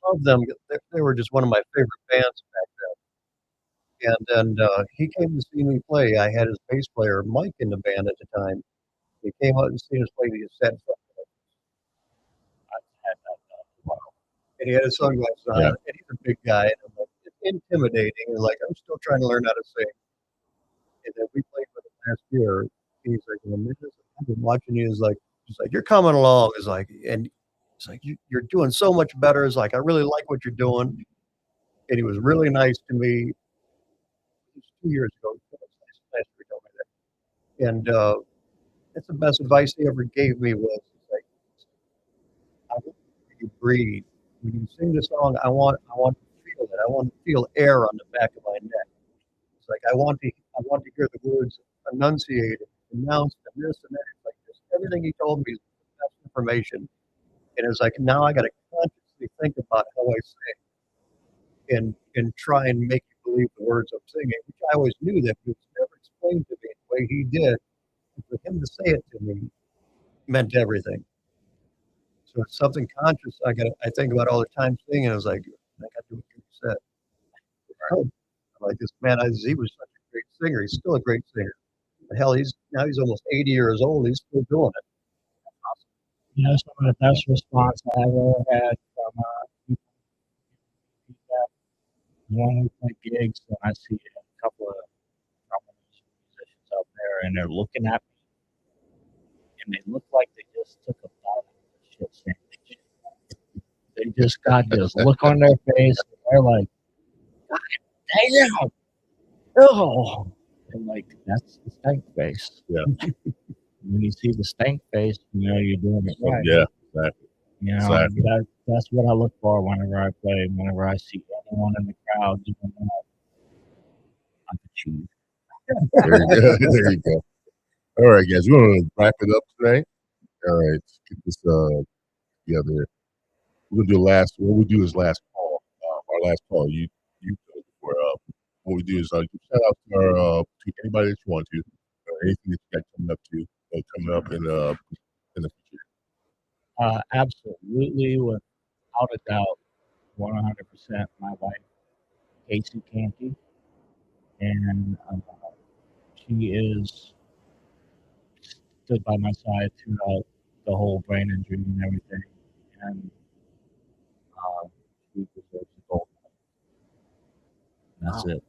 Love them. They were just one of my favorite bands back then. And then he came to see me play. I had his bass player Mike in the band at the time. He came out and seen us play the set. And he had his sunglasses on, and he's a big guy, and I'm like, it's intimidating, and like I'm still trying to learn how to sing. And then we played for the last year. He's like, well, I've been watching you. He's like, you're coming along. Is like, and it's like you're doing so much better. It's like I really like what you're doing. And he was really nice to me. It was 2 years ago. Last year he told me that. And that's the best advice he ever gave me was like, I want you to breathe. When you sing the song, I want to feel it. I want to feel air on the back of my neck. It's like I want to hear the words enunciated, announced, and this and that. It's like just everything he told me is the best information. And it's like now I got to consciously think about how I sing and try and make you believe the words I'm singing, which I always knew that, but it was never explained to me the way he did. And for him to say it to me meant everything. So it's something conscious I think about all the time singing. I was like, I got to do what you said. Oh, I like this man. He was such a great singer. He's still a great singer. Hell, he's almost 80 years old. He's still doing it. You know, some of the best response I ever had from people one who play gigs when I see a couple of drummers and musicians out there and they're looking at me and they look like they just took a bite out of the shit sandwich. They just got this look on their face and they're like, damn, oh. And like, that's the stank face. Yeah. When you see the stank face, you know you're doing it right. Yeah, exactly. You know, Exactly. that's what I look for whenever I play. Whenever I see anyone in the crowd doing that, I've achieved. There you go. There you go. All right, guys, we're going to wrap it up today. All right, let's get this together. We're going to do what we do is last call. Our last call. You for what we do is shout out to our to anybody that you want to, or anything that you got coming up in the future. Absolutely, without a doubt, 100%. My wife, Casey Canty, and she is stood by my side throughout the whole brain injury and everything, and she deserves the gold medal. That's it.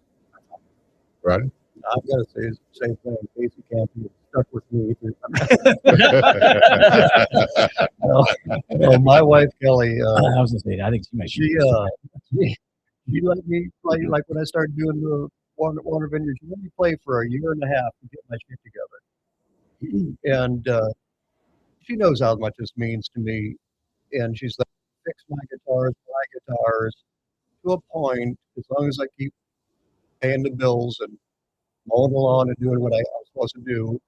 Right? I've got to say the same thing. Casey Campbell stuck with me. My wife Kelly. I was gonna say, I think she might. She let me play, like when I started doing the Water Vineyard. She let me play for a year and a half to get my shit together. And she knows how much this means to me. And she's like, fix my guitars to a point, as long as I keep paying the bills and mowing the lawn and doing what I'm supposed to do.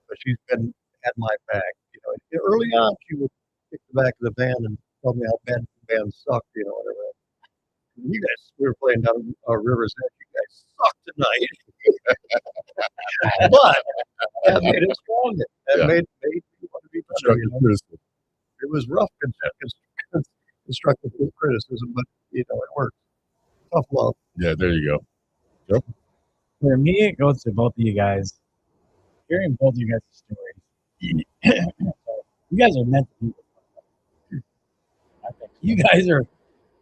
But she's been at my back. You know, early on, she would kick the back of the band and tell me how bad the band sucked. You know, whatever. You guys, we were playing down River's Edge. You guys suck tonight. But that made us stronger. That made me want to be better. You know? It was rough constructive criticism, but you know, it worked. Tough love. Yeah, there you go. Yep. For me, it goes to both of you guys. Hearing both of you guys' stories, you guys are meant to be. I think you guys are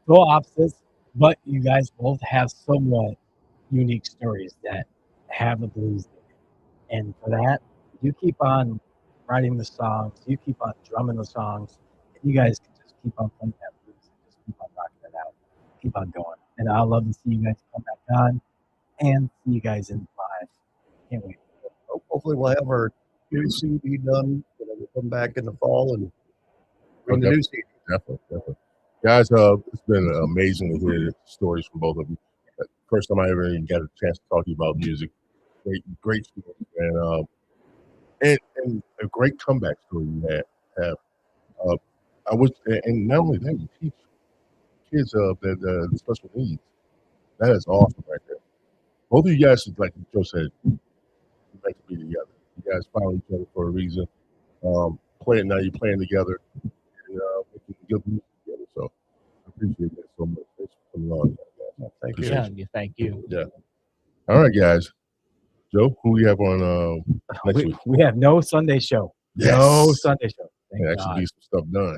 so opposites, but you guys both have somewhat unique stories that have a blues in it. And for that, you keep on writing the songs, you keep on drumming the songs, and you guys can just keep on playing that blues and just keep on rocking it out, keep on going. And I'd love to see you guys come back on and see you guys in live. Can't wait. Hopefully, we'll have our new CD done. We'll come back in the fall and bring the new CD. Definitely. Guys, it's been amazing to hear stories from both of you. First time I ever even got a chance to talk to you about music. Great story, and a great comeback story you have. I wish, and not only that, you teach kids the special needs. That is awesome right there. Both of you guys, like Joe said, meant to be together. You guys found each other for a reason. Now you're playing together and making good music together. So I appreciate that so much. Thanks for coming on, guys. Thank you. Yeah, thank you. Yeah. All right, guys. Joe, who we have on next week? We have no Sunday show. Yes. No Sunday show. Thank Yeah, God. actually get some stuff done.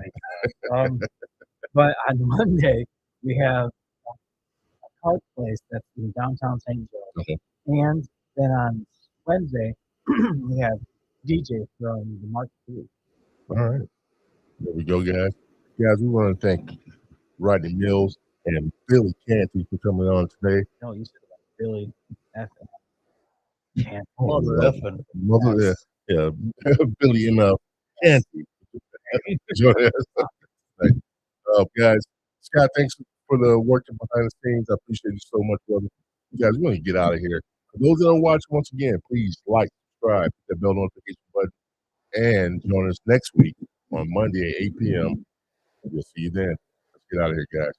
But on Monday, we have a card place that's in downtown St. Joe. Okay. And then on Wednesday, we have DJ from the Mark III. All right. There we go, guys. Guys, we want to thank Rodney Mills and Billy Canty for coming on today. No, you said about Billy F. Canty. Mother effing. Mother, yeah, Billy and Canty. Joining us. Guys, Scott, thanks for the work behind the scenes. I appreciate you so much, brother. You guys, we're going to get out of here. For those that don't watch, once again, please like, subscribe, hit that bell notification button, and join us next week on Monday at 8 p.m. We'll see you then. Let's get out of here, guys.